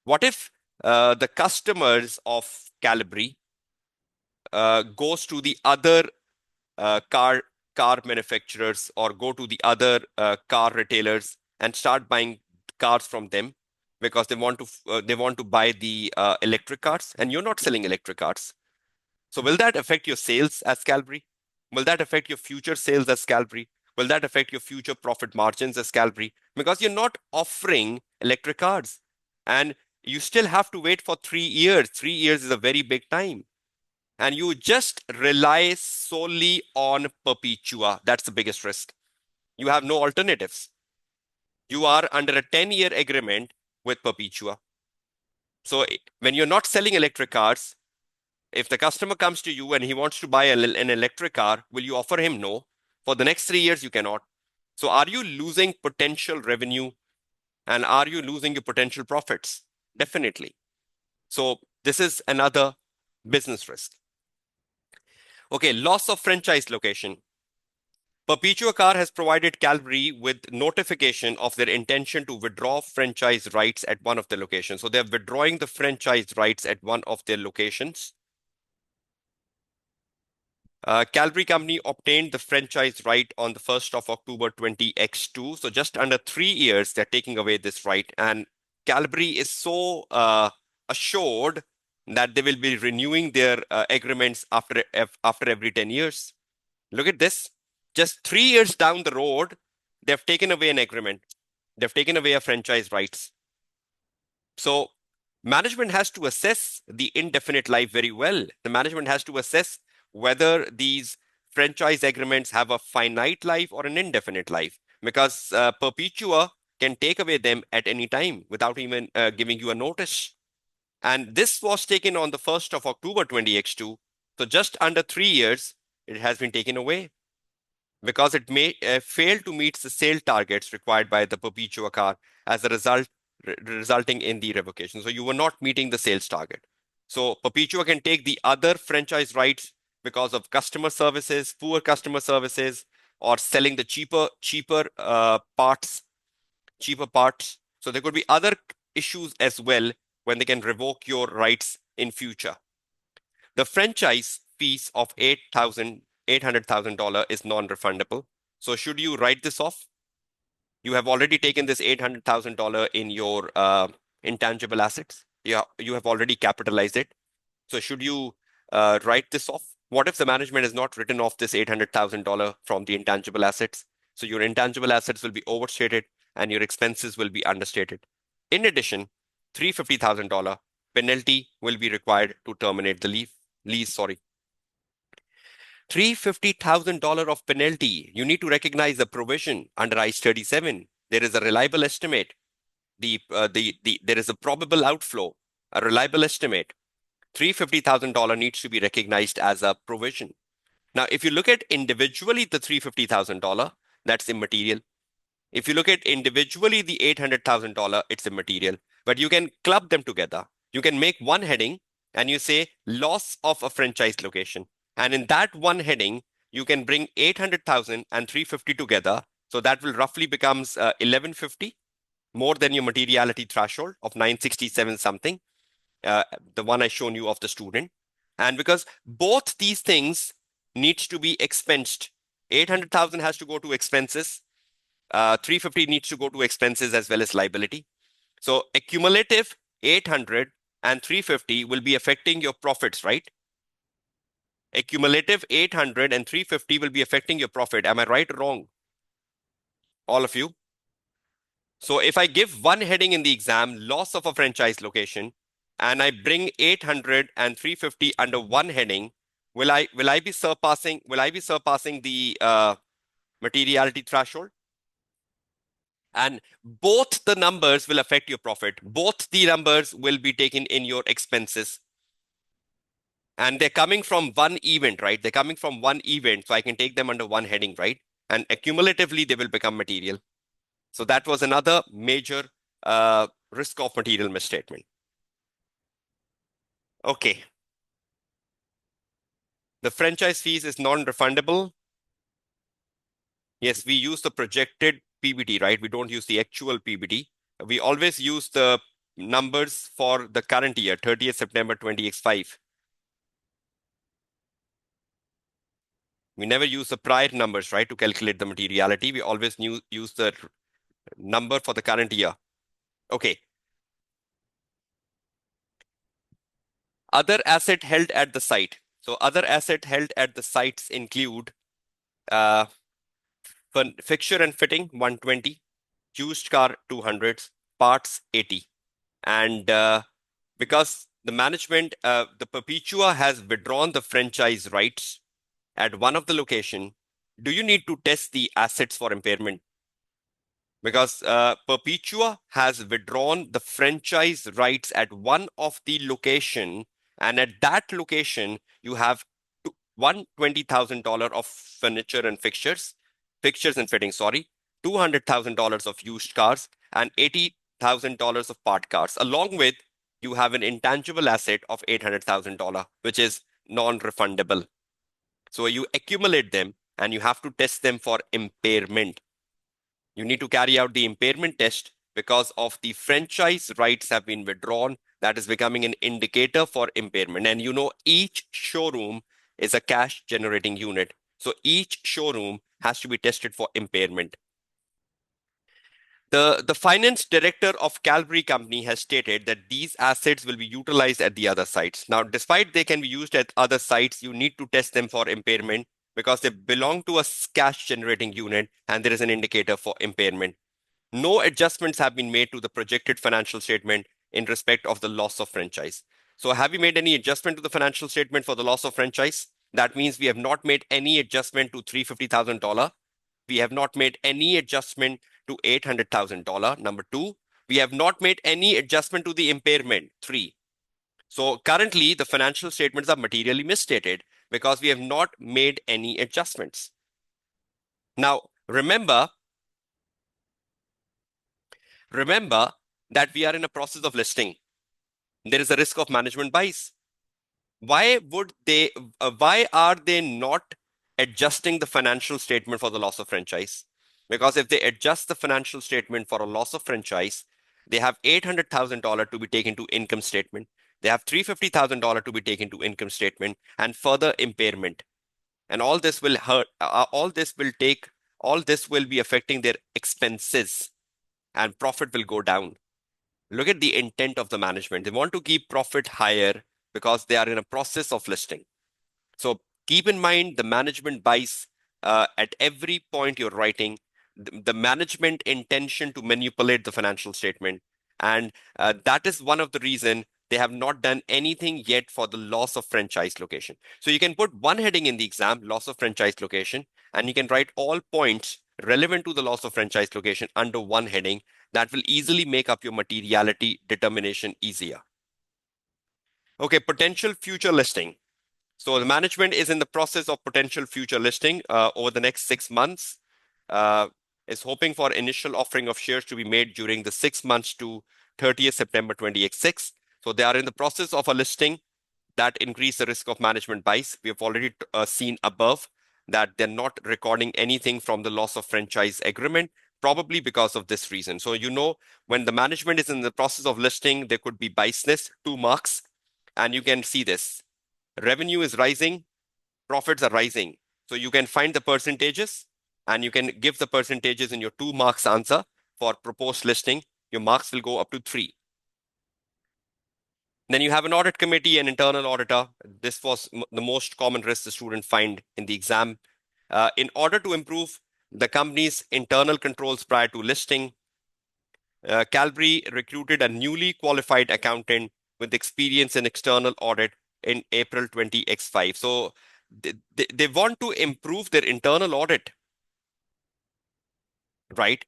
What if the customers of Calibri goes to the other car manufacturers or go to the other car retailers and start buying cars from them because they want to buy the electric cars, and you're not selling electric cars? So will that affect your sales as Calvary? Will that affect your future sales as Calvary? Will that affect your future profit margins as Calvary? Because you're not offering electric cars and you still have to wait for 3 years. 3 years is a very big time. And you just rely solely on Perpetua. That's the biggest risk. You have no alternatives. You are under a 10-year agreement with Perpetua. So when you're not selling electric cars, if the customer comes to you and he wants to buy an electric car, will you offer him? No. For the next 3 years, you cannot. So are you losing potential revenue and are you losing your potential profits? Definitely. So this is another business risk. Okay, loss of franchise location. Perpetua Car has provided Calvary with notification of their intention to withdraw franchise rights at one of the locations. So they're withdrawing the franchise rights at one of their locations. Calvary Company obtained the franchise right on the 1st of October 20X2. So just under 3 years, they're taking away this right. And Calvary is so assured that they will be renewing their agreements after every 10 years. Look at this. Just 3 years down the road, they've taken away an agreement. They've taken away a franchise rights. So management has to assess the indefinite life very well. The management has to assess whether these franchise agreements have a finite life or an indefinite life, because Perpetua can take away them at any time without even giving you a notice. And this was taken on the 1st of October 20X2. So just under 3 years, it has been taken away because it may fail to meet the sale targets required by the Perpetua car as a result, resulting in the revocation. So you were not meeting the sales target. So Perpetua can take the other franchise rights because of customer services, poor customer services, or selling the cheaper parts. So there could be other issues as well when they can revoke your rights in future. The franchise fees of $800,000 is non-refundable. So should you write this off? You have already taken this $800,000 in your intangible assets. You have already capitalized it. So should you write this off? What if the management has not written off this $800,000 from the intangible assets? So your intangible assets will be overstated and your expenses will be understated. In addition, $350,000 penalty will be required to terminate the lease. Sorry. $350,000 of penalty. You need to recognize the provision under ICE 37. There is a reliable estimate. There is a probable outflow, a reliable estimate. $350,000 needs to be recognized as a provision. Now, if you look at individually the $350,000, that's immaterial. If you look at individually the $800,000, it's immaterial. But you can club them together. You can make one heading and you say loss of a franchise location. And in that one heading, you can bring 800,000 and 350 together. So that will roughly becomes 1150, more than your materiality threshold of 967 something, the one I shown you of the student. And because both these things needs to be expensed, 800,000 has to go to expenses. 350 needs to go to expenses as well as liability. So accumulative 800 and 350 will be affecting your profits, right? Accumulative 800 and 350 will be affecting your profit. Am I right or wrong? All of you? So if I give one heading in the exam, loss of a franchise location, and I bring 800 and 350 under one heading, will I be surpassing the materiality threshold? And both the numbers will affect your profit. Both the numbers will be taken in your expenses. And they're coming from one event, right? They're coming from one event, so I can take them under one heading, right? And accumulatively, they will become material. So that was another major risk of material misstatement. Okay. The franchise fees is non-refundable. Yes, we use the projected PBT, right? We don't use the actual PBT. We always use the numbers for the current year, 30th September 20x5. We never use the prior numbers, right, to calculate the materiality. We always use the number for the current year. Okay. Other asset held at the site. So other asset held at the sites include uh, fixture and fitting 120, used car 200, parts 80. And because the management, the Perpetua has withdrawn the franchise rights at one of the location, do you need to test the assets for impairment? Because Perpetua has withdrawn the franchise rights at one of the location, and at that location you have $120,000 of furniture and fixtures and fittings, sorry, $200,000 of used cars, and $80,000 of part cars. Along with, you have an intangible asset of $800,000, which is non-refundable. So you accumulate them and you have to test them for impairment. You need to carry out the impairment test because of the franchise rights have been withdrawn. That is becoming an indicator for impairment. And you know, each showroom is a cash generating unit. So each showroom has to be tested for impairment. The finance director of Calvary Company has stated that these assets will be utilized at the other sites. Now, despite they can be used at other sites, you need to test them for impairment because they belong to a cash generating unit and there is an indicator for impairment. No adjustments have been made to the projected financial statement in respect of the loss of franchise. So have you made any adjustment to the financial statement for the loss of franchise? That means we have not made any adjustment to $350,000. We have not made any adjustment to $800,000. Number two, we have not made any adjustment to the impairment. Three. So currently the financial statements are materially misstated because we have not made any adjustments. Now, remember that we are in a process of listing. There is a risk of management bias. why would they, why are they not adjusting the financial statement for the loss of franchise? Because if they adjust the financial statement for a loss of franchise, they have $800,000 to be taken to income statement. They have $350,000 to be taken to income statement and further impairment. And all this will hurt, all this will be affecting their expenses and profit will go down. Look at the intent of the management. They want to keep profit higher because they are in a process of listing. So keep in mind the management buys at every point you're writing, the management intention to manipulate the financial statement. And that is one of the reason they have not done anything yet for the loss of franchise location. So you can put one heading in the exam, loss of franchise location, and you can write all points relevant to the loss of franchise location under one heading. That will easily make up your materiality determination easier. Okay, potential future listing. So the management is in the process of potential future listing over the next 6 months. Uh, is hoping for initial offering of shares to be made during the 6 months to 30th September 2026. So they are in the process of a listing that increase the risk of management bias. We have already seen above that they're not recording anything from the loss of franchise agreement, probably because of this reason. So you know, when the management is in the process of listing, there could be biasness, 2 marks, and you can see this. Revenue is rising, profits are rising. So you can find the percentages and you can give the percentages in your 2 marks answer for proposed listing. Your marks will go up to 3. Then you have an audit committee and internal auditor. This was the most common risk the student find in the exam. In order to improve the company's internal controls prior to listing, Calvary recruited a newly qualified accountant with experience in external audit in April 20X5. So they want to improve their internal audit, right?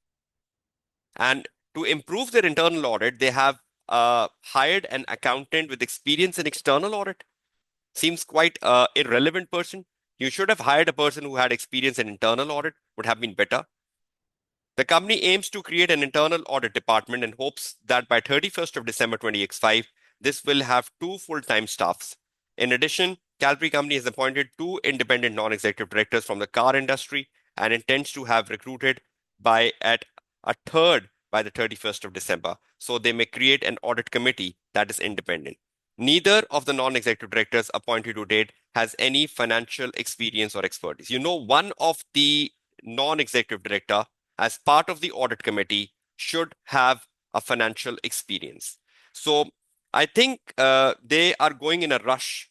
And to improve their internal audit, they have hired an accountant with experience in external audit. Seems quite irrelevant person. You should have hired a person who had experience in internal audit, would have been better. The company aims to create an internal audit department and hopes that by 31st of December 20X5, this will have 2 full-time staffs. In addition, Calvary Company has appointed 2 independent non-executive directors from the car industry and intends to have recruited by at a third by the 31st of December. So they may create an audit committee that is independent. Neither of the non-executive directors appointed to date has any financial experience or expertise. You know, one of the non-executive director as part of the audit committee should have a financial experience. So I think they are going in a rush.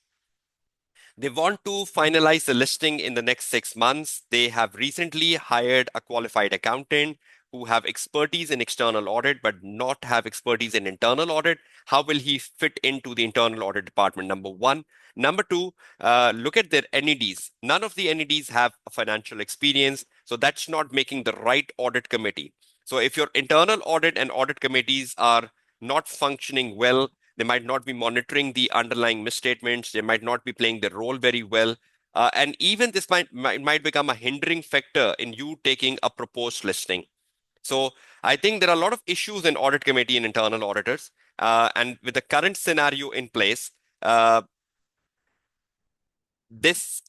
They want to finalize the listing in the next 6 months. They have recently hired a qualified accountant who have expertise in external audit but not have expertise in internal audit. How will he fit into the internal audit department? Number one. Number two, look at their NEDs. None of the NEDs have a financial experience, so that's not making the right audit committee. So if your internal audit and audit committees are not functioning well, they might not be monitoring the underlying misstatements. They might not be playing their role very well. And even this might become a hindering factor in you taking a proposed listing. So I think there are a lot of issues in audit committee and internal auditors. And with the current scenario in place, this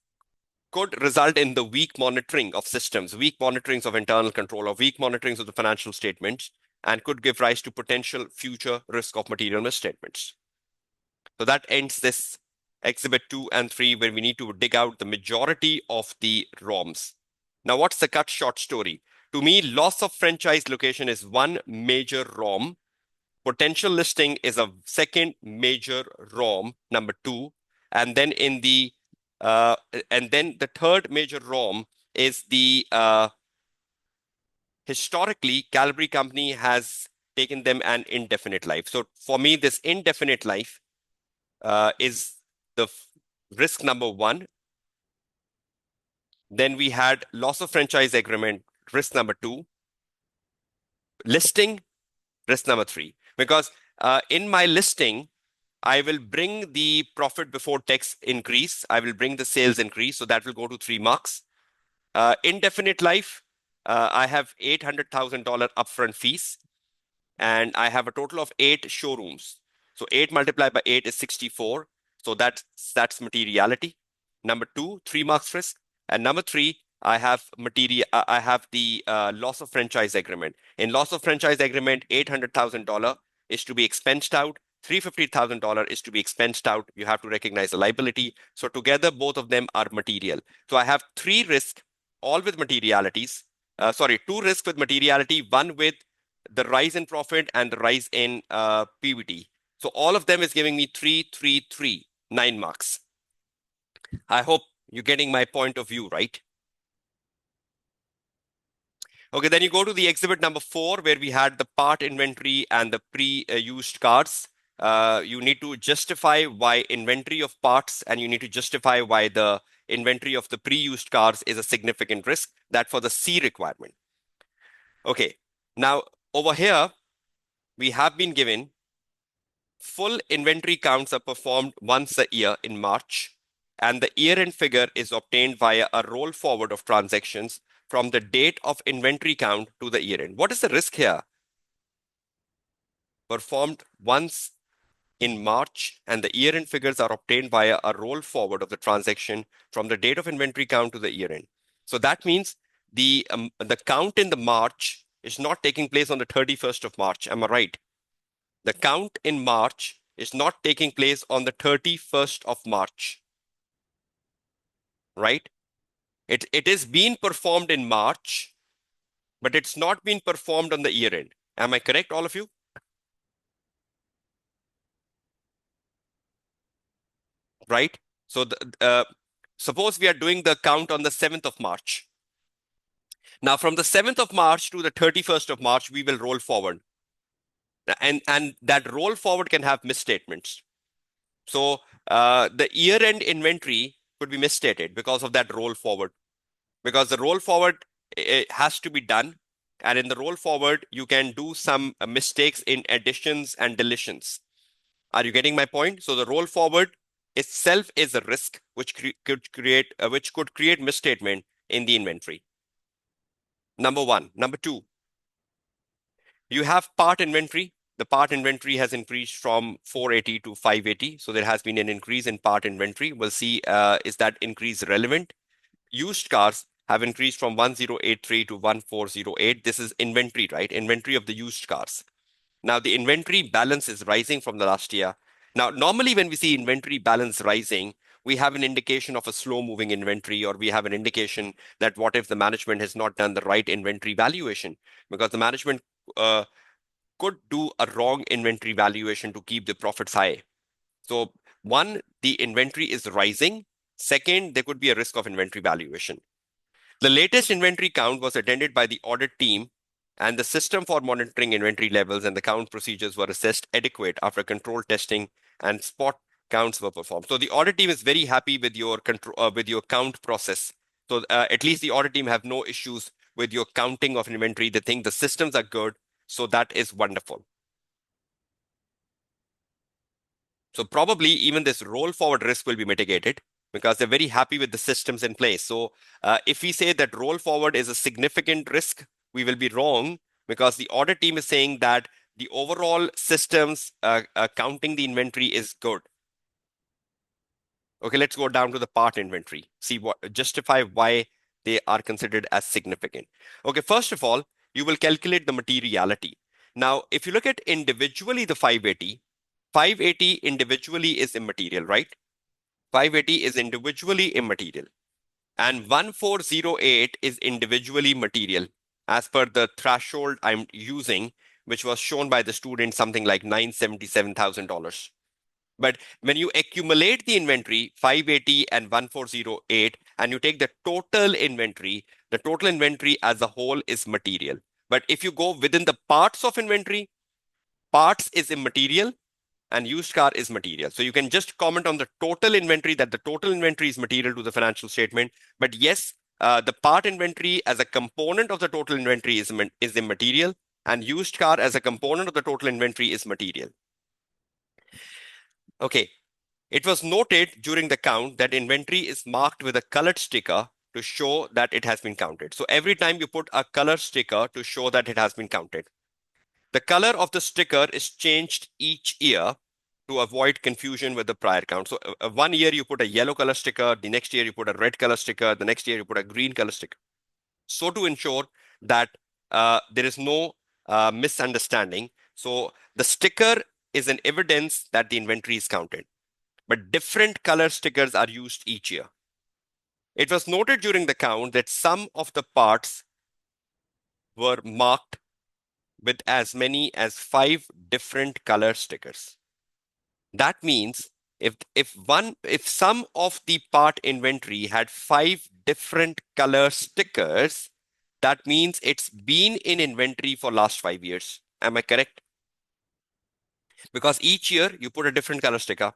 could result in the weak monitoring of systems, weak monitorings of internal control, or weak monitorings of the financial statements, and could give rise to potential future risk of material misstatements. So that ends this exhibit 2 and 3, where we need to dig out the majority of the ROMs. Now, what's the cut short story? To me, loss of franchise location is one major ROM. Potential listing is a second major ROM, number 2. And then the third major ROM is the historically, Calvary Company has taken them an indefinite life. So for me, this indefinite life is the risk number 1. Then we had loss of franchise agreement, risk number 2. Listing, risk number 3. Because in my listing, I will bring the profit before tax increase. I will bring the sales increase. So that will go to 3 marks. Indefinite life, I have $800,000 upfront fees. And I have a total of 8 showrooms. So 8 multiplied by 8 is 64. So that's materiality. Number two, 3 marks risk. And number three, I have the loss of franchise agreement. In loss of franchise agreement, $800,000 is to be expensed out. $350,000 is to be expensed out. You have to recognize the liability. So together, both of them are material. So I have three risks, all with materialities. Two risks with materiality, one with the rise in profit and the rise in PBT. So all of them is giving me 3, 3, 3, 9 marks. I hope you're getting my point of view, right? Okay, then you go to the exhibit number 4, where we had the part inventory and the pre-used cars. You need to justify why inventory of parts, and you need to justify why the inventory of the pre-used cars is a significant risk. That for the C requirement. Okay, now over here, we have been given full inventory counts are performed once a year in March, and the year-end figure is obtained via a roll forward of transactions from the date of inventory count to the year-end. What is the risk here? Performed once in March, and the year-end figures are obtained via a roll forward of the transaction from the date of inventory count to the year-end. So that means the count in the March is not taking place on the 31st of March. Am I right? The count in March is not taking place on the 31st of March, right? It is being performed in March, but it's not being performed on the year end. Am I correct, all of you? Right? So suppose we are doing the count on the 7th of March. Now, from the 7th of March to the 31st of March, we will roll forward. And that roll forward can have misstatements. So the year-end inventory could be misstated because of that roll forward. Because the roll forward has to be done. And in the roll forward, you can do some mistakes in additions and deletions. Are you getting my point? So the roll forward itself is a risk which could create misstatement in the inventory. Number one. Number two, you have part inventory. The part inventory has increased from 480 to 580. So there has been an increase in part inventory. We'll see, is that increase relevant? Used cars have increased from 1083 to 1408. This is inventory, right? Inventory of the used cars. Now the inventory balance is rising from the last year. Now, normally when we see inventory balance rising, we have an indication of a slow moving inventory, or we have an indication that what if the management has not done the right inventory valuation, because the management could do a wrong inventory valuation to keep the profits high. So one, the inventory is rising. Second, there could be a risk of inventory valuation. The latest inventory count was attended by the audit team, and the system for monitoring inventory levels and the count procedures were assessed adequate after controlled testing and spot counts were performed. So the audit team is very happy with your count process. So at least the audit team have no issues with your counting of inventory. They think the systems are good. So that is wonderful. So probably even this roll forward risk will be mitigated because they're very happy with the systems in place. So if we say that roll forward is a significant risk, we will be wrong, because the audit team is saying that the overall systems counting the inventory is good. Okay, let's go down to the part inventory. See what justify why they are considered as significant. Okay, first of all, you will calculate the materiality. Now, if you look at individually the 580 individually is immaterial, right? 580 is individually immaterial. And 1408 is individually material as per the threshold I'm using, which was shown by the student, something like $977,000. But when you accumulate the inventory, 580 and 1408, and you take the total inventory as a whole is material. But if you go within the parts of inventory, parts is immaterial and used car is material. So you can just comment on the total inventory, that the total inventory is material to the financial statement. But yes, the part inventory as a component of the total inventory is immaterial, and used car as a component of the total inventory is material. Okay. It was noted during the count that inventory is marked with a colored sticker to show that it has been counted. So every time you put a color sticker to show that it has been counted. The color of the sticker is changed each year, to avoid confusion with the prior count. So 1 year you put a yellow color sticker, the next year you put a red color sticker, the next year you put a green color sticker. So to ensure that there is no misunderstanding. So the sticker is an evidence that the inventory is counted, but different color stickers are used each year. It was noted during the count that some of the parts were marked with as many as 5 different color stickers. That means if some of the part inventory had 5 different color stickers, that means it's been in inventory for last 5 years. Am I correct? Because each year you put a different color sticker.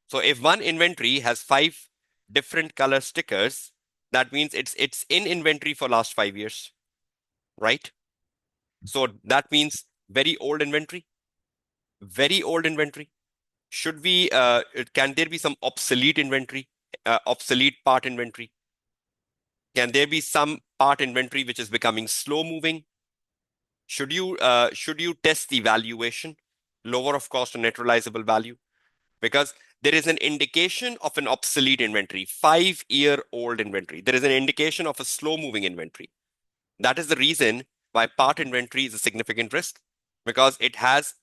So if one inventory has 5 different color stickers, that means it's in inventory for last 5 years, right? So that means very old inventory, very old inventory. Should we, can there be some obsolete inventory, obsolete part inventory? Can there be some part inventory which is becoming slow moving? Should you test the valuation, lower of cost or net realizable value? Because there is an indication of an obsolete inventory, 5-year-old inventory. There is an indication of a slow moving inventory. That is the reason why part inventory is a significant risk, because it has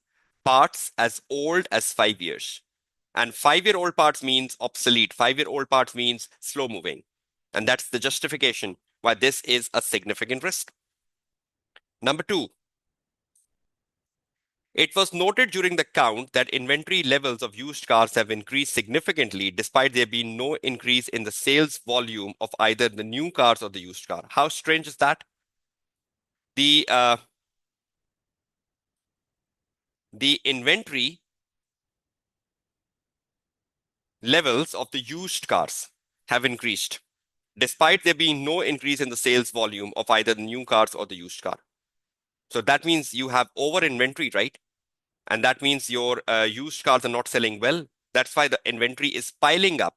parts as old as 5 years. And 5-year-old parts means obsolete. 5-year-old parts means slow moving. And that's the justification why this is a significant risk. Number two, it was noted during the count that inventory levels of used cars have increased significantly despite there being no increase in the sales volume of either the new cars or the used car. How strange is that? The inventory levels of the used cars have increased despite there being no increase in the sales volume of either the new cars or the used car. So that means you have over inventory, right? And that means your used cars are not selling well. That's why the inventory is piling up.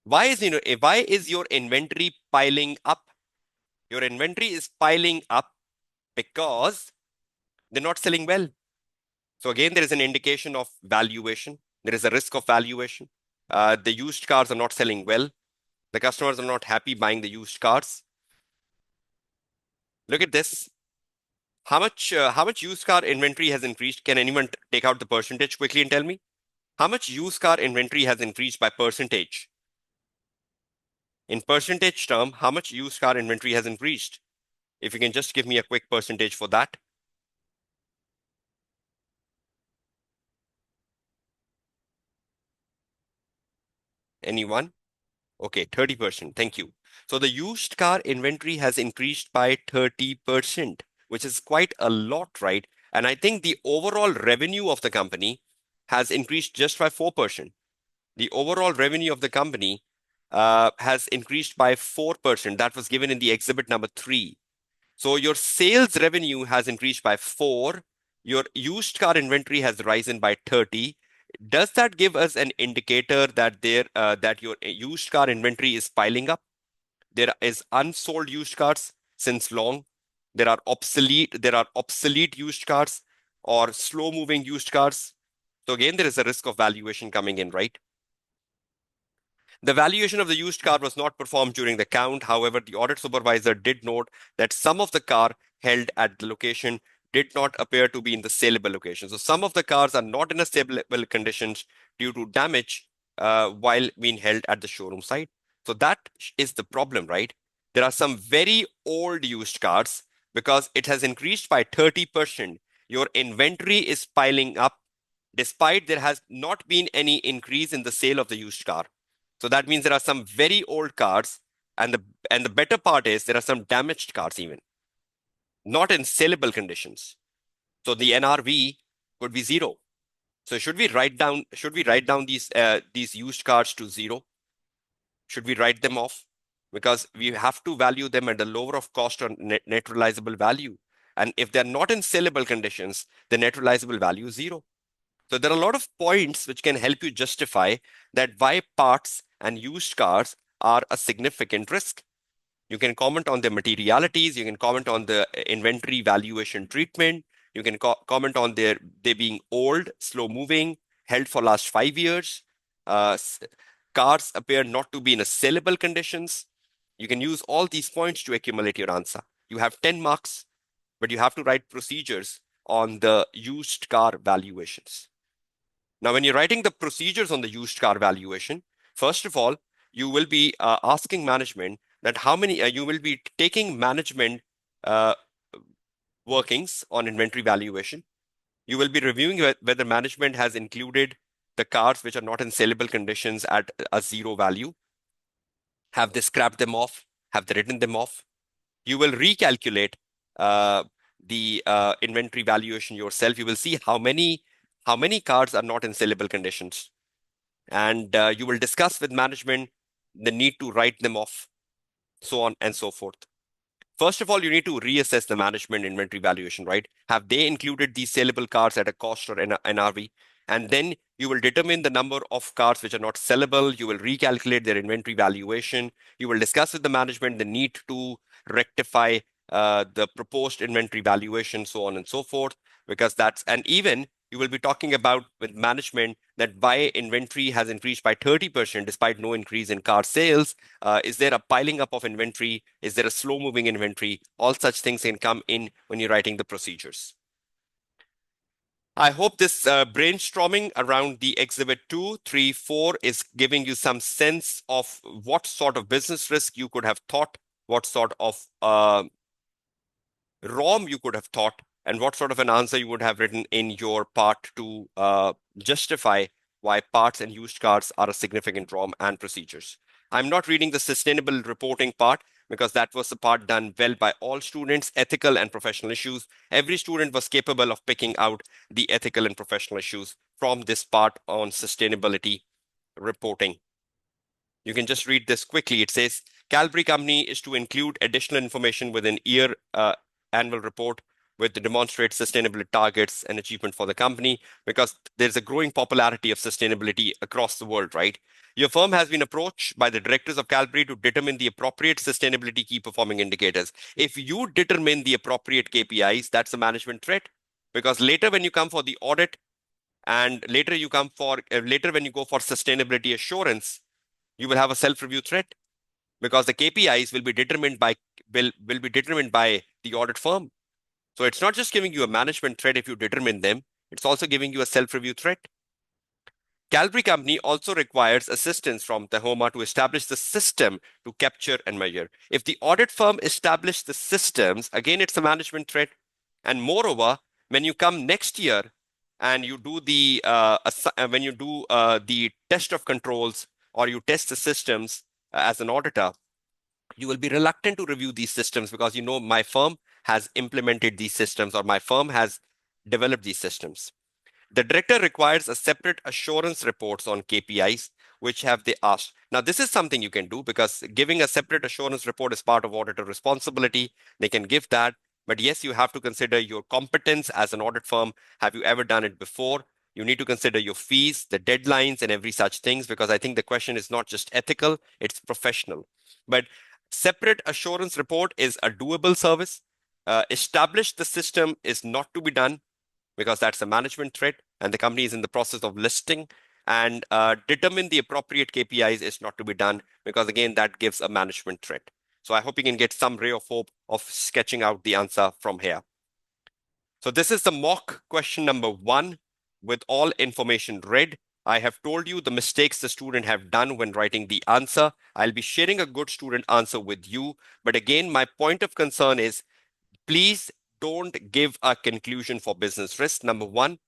Why is your inventory piling up? Your inventory is piling up because they're not selling well. So again, there is an indication of valuation. There is a risk of valuation. The used cars are not selling well. The customers are not happy buying the used cars. Look at this. How much used car inventory has increased? Can anyone take out the percentage quickly and tell me? How much used car inventory has increased by percentage? In percentage term, how much used car inventory has increased? If you can just give me a quick percentage for that. Anyone? Okay, 30%. Thank you. So the used car inventory has increased by 30%, which is quite a lot, right? And I think the overall revenue of the company has increased just by 4%. The overall revenue of the company has increased by 4%. That was given in the exhibit number 3. So your sales revenue has increased by 4. Your used car inventory has risen by 30. Does that give us an indicator that that your used car inventory is piling up? There is unsold used cars since long. There are obsolete used cars or slow moving used cars. So again, there is a risk of valuation coming in, right? The valuation of the used car was not performed during the count. However, the audit supervisor did note that some of the car held at the location did not appear to be in the saleable location. So some of the cars are not in a saleable conditions due to damage while being held at the showroom site. So that is the problem, right? There are some very old used cars because it has increased by 30%. Your inventory is piling up despite there has not been any increase in the sale of the used car. So that means there are some very old cars, and the better part is there are some damaged cars even, not in saleable conditions. So the NRV could be 0. So should we write down these used cars to 0? Should we write them off? Because we have to value them at the lower of cost or net realizable value. And if they're not in saleable conditions, the net realizable value is 0. So there are a lot of points which can help you justify that why parts and used cars are a significant risk. You can comment on the materialities, you can comment on the inventory valuation treatment, you can comment on they being old, slow moving, held for last 5 years. Uh, Cars appear not to be in a sellable conditions. You can use all these points to accumulate your answer. You have 10 marks, but you have to write procedures on the used car valuations. Now, when you're writing the procedures on the used car valuation, first of all, you will be asking management that how many, you will be taking management uh, workings on inventory valuation. You will be reviewing whether management has included the cars which are not in sellable conditions at a zero value. Have they scrapped them off? Have they written them off? You will recalculate uh, the inventory valuation yourself. You will see how many cars are not in sellable conditions, and you will discuss with management the need to write them off, so on and so forth. First of all, you need to reassess the management inventory valuation, right? Have they included these saleable cars at a cost or an NRV? And then you will determine the number of cars which are not sellable. You will recalculate their inventory valuation. You will discuss with the management the need to rectify the proposed inventory valuation, so on and so forth, because and even you will be talking about with management that why inventory has increased by 30% despite no increase in car sales. Is there a piling up of inventory? Is there a slow moving inventory? All such things can come in when you're writing the procedures. I hope this brainstorming around the exhibit 2, 3, 4 is giving you some sense of what sort of business risk you could have thought, what sort of ROM you could have thought, and what sort of an answer you would have written in your part to justify why parts and used cars are a significant ROM and procedures. I'm not reading the sustainable reporting part because that was the part done well by all students, ethical and professional issues. Every student was capable of picking out the ethical and professional issues from this part on sustainability reporting. You can just read this quickly. It says Calgary Company is to include additional information within year annual report with the demonstrate sustainability targets and achievement for the company, because there's a growing popularity of sustainability across the world, right? Your firm has been approached by the directors of Calgary to determine the appropriate sustainability key performing indicators. If you determine the appropriate KPIs, that's a management threat, because later when you come for the audit and later when you go for sustainability assurance, you will have a self-review threat because the KPIs will be determined by the audit firm. So it's not just giving you a management threat if you determine them, it's also giving you a self-review threat. Calgary Company also requires assistance from Tahoma to establish the system to capture and measure. If the audit firm established the systems, again, it's a management threat. And moreover, when you come next year and you do the test of controls or you test the systems as an auditor, you will be reluctant to review these systems because you know my firm has implemented these systems or my firm has developed these systems. The director requires a separate assurance reports on KPIs, which have they asked. Now, this is something you can do because giving a separate assurance report is part of auditor responsibility. They can give that. But yes, you have to consider your competence as an audit firm. Have you ever done it before? You need to consider your fees, the deadlines, and every such things, because I think the question is not just ethical, it's professional. But separate assurance report is a doable service. Establish the system is not to be done because that's a management threat and the company is in the process of listing, and determine the appropriate KPIs is not to be done because again that gives a management threat. So I hope you can get some ray of hope of sketching out the answer from here. So this is the mock question number 1 with all information read. I have told you the mistakes the student have done when writing the answer. I'll be sharing a good student answer with you, but again my point of concern is please don't give a conclusion for business risk. Number 1,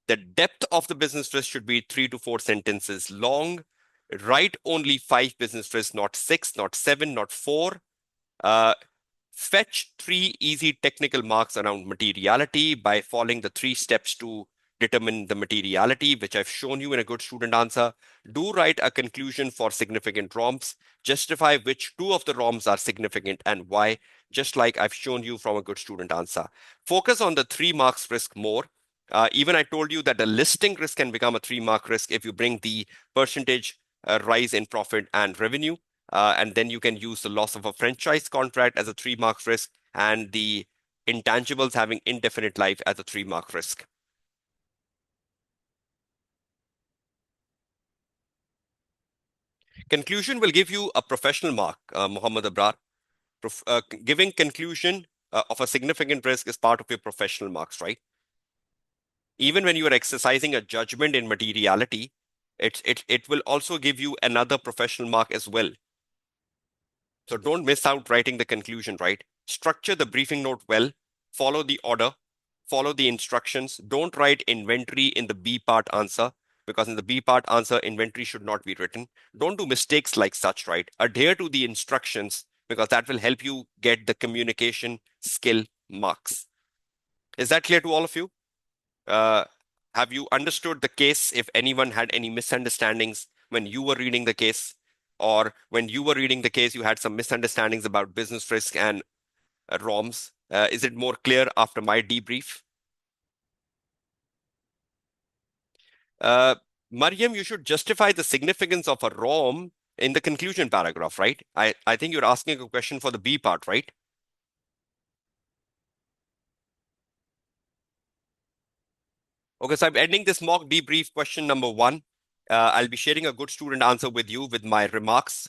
the depth of the business risk should be 3 to 4 sentences long. Write only 5 business risks, not 6, not 7, not 4. Uh, Fetch 3 easy technical marks around materiality by following the 3 steps to determine the materiality, which I've shown you in a good student answer. Do write a conclusion for significant ROMs. Justify which 2 of the ROMs are significant and why, just like I've shown you from a good student answer. Focus on the 3 marks risk more. Even I told you that the listing risk can become a 3-mark risk if you bring the percentage rise in profit and revenue. And then you can use the loss of a franchise contract as a 3-mark risk and the intangibles having indefinite life as a 3-mark risk. Conclusion will give you a professional mark, Muhammad Abrar. Giving conclusion of a significant risk is part of your professional marks, right? Even when you are exercising a judgment in materiality, it will also give you another professional mark as well. So don't miss out writing the conclusion, right? Structure the briefing note well, follow the order, follow the instructions. Don't write inventory in the B part answer, because in the B part answer, inventory should not be written. Don't do mistakes like such, right? Adhere to the instructions, because that will help you get the communication skill marks. Is that clear to all of you? Uh, have you understood the case if anyone had any misunderstandings when you were reading the case? Or when you were reading the case, you had some misunderstandings about business risk and ROMs? Is it more clear after my debrief? Uh, Mariam, you should justify the significance of a ROM in the conclusion paragraph, right? I think you're asking a question for the B part, right? Okay, so I'm ending this mock debrief question number one. I'll be sharing a good student answer with you with my remarks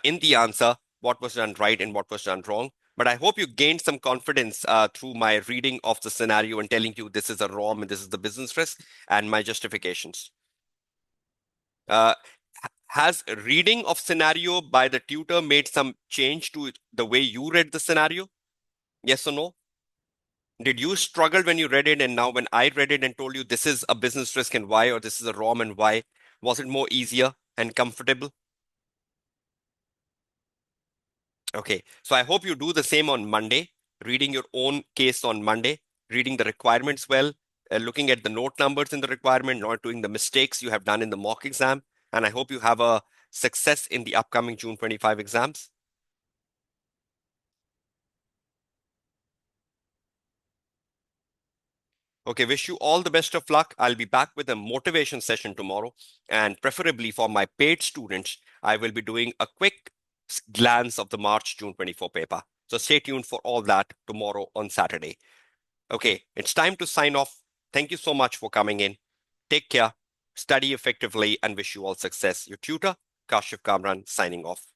in the answer, what was done right and what was done wrong. But I hope you gained some confidence through my reading of the scenario and telling you this is a ROM and this is the business risk and my justifications. Uh, has reading of scenario by the tutor made some change to the way you read the scenario? Yes or no? Did you struggle when you read it, and now when I read it and told you this is a business risk and why, or this is a ROM and why, was it more easier and comfortable? Okay, so I hope you do the same on Monday, reading your own case on Monday, reading the requirements well, looking at the note numbers in the requirement, not doing the mistakes you have done in the mock exam. And I hope you have a success in the upcoming June 25 exams. Okay, wish you all the best of luck. I'll be back with a motivation session tomorrow. And preferably for my paid students, I will be doing a quick glance of the March June 24 paper. So stay tuned for all that tomorrow on Saturday. Okay, it's time to sign off. Thank you so much for coming in. Take care, study effectively, and wish you all success. Your tutor, Kashif Kamran, signing off.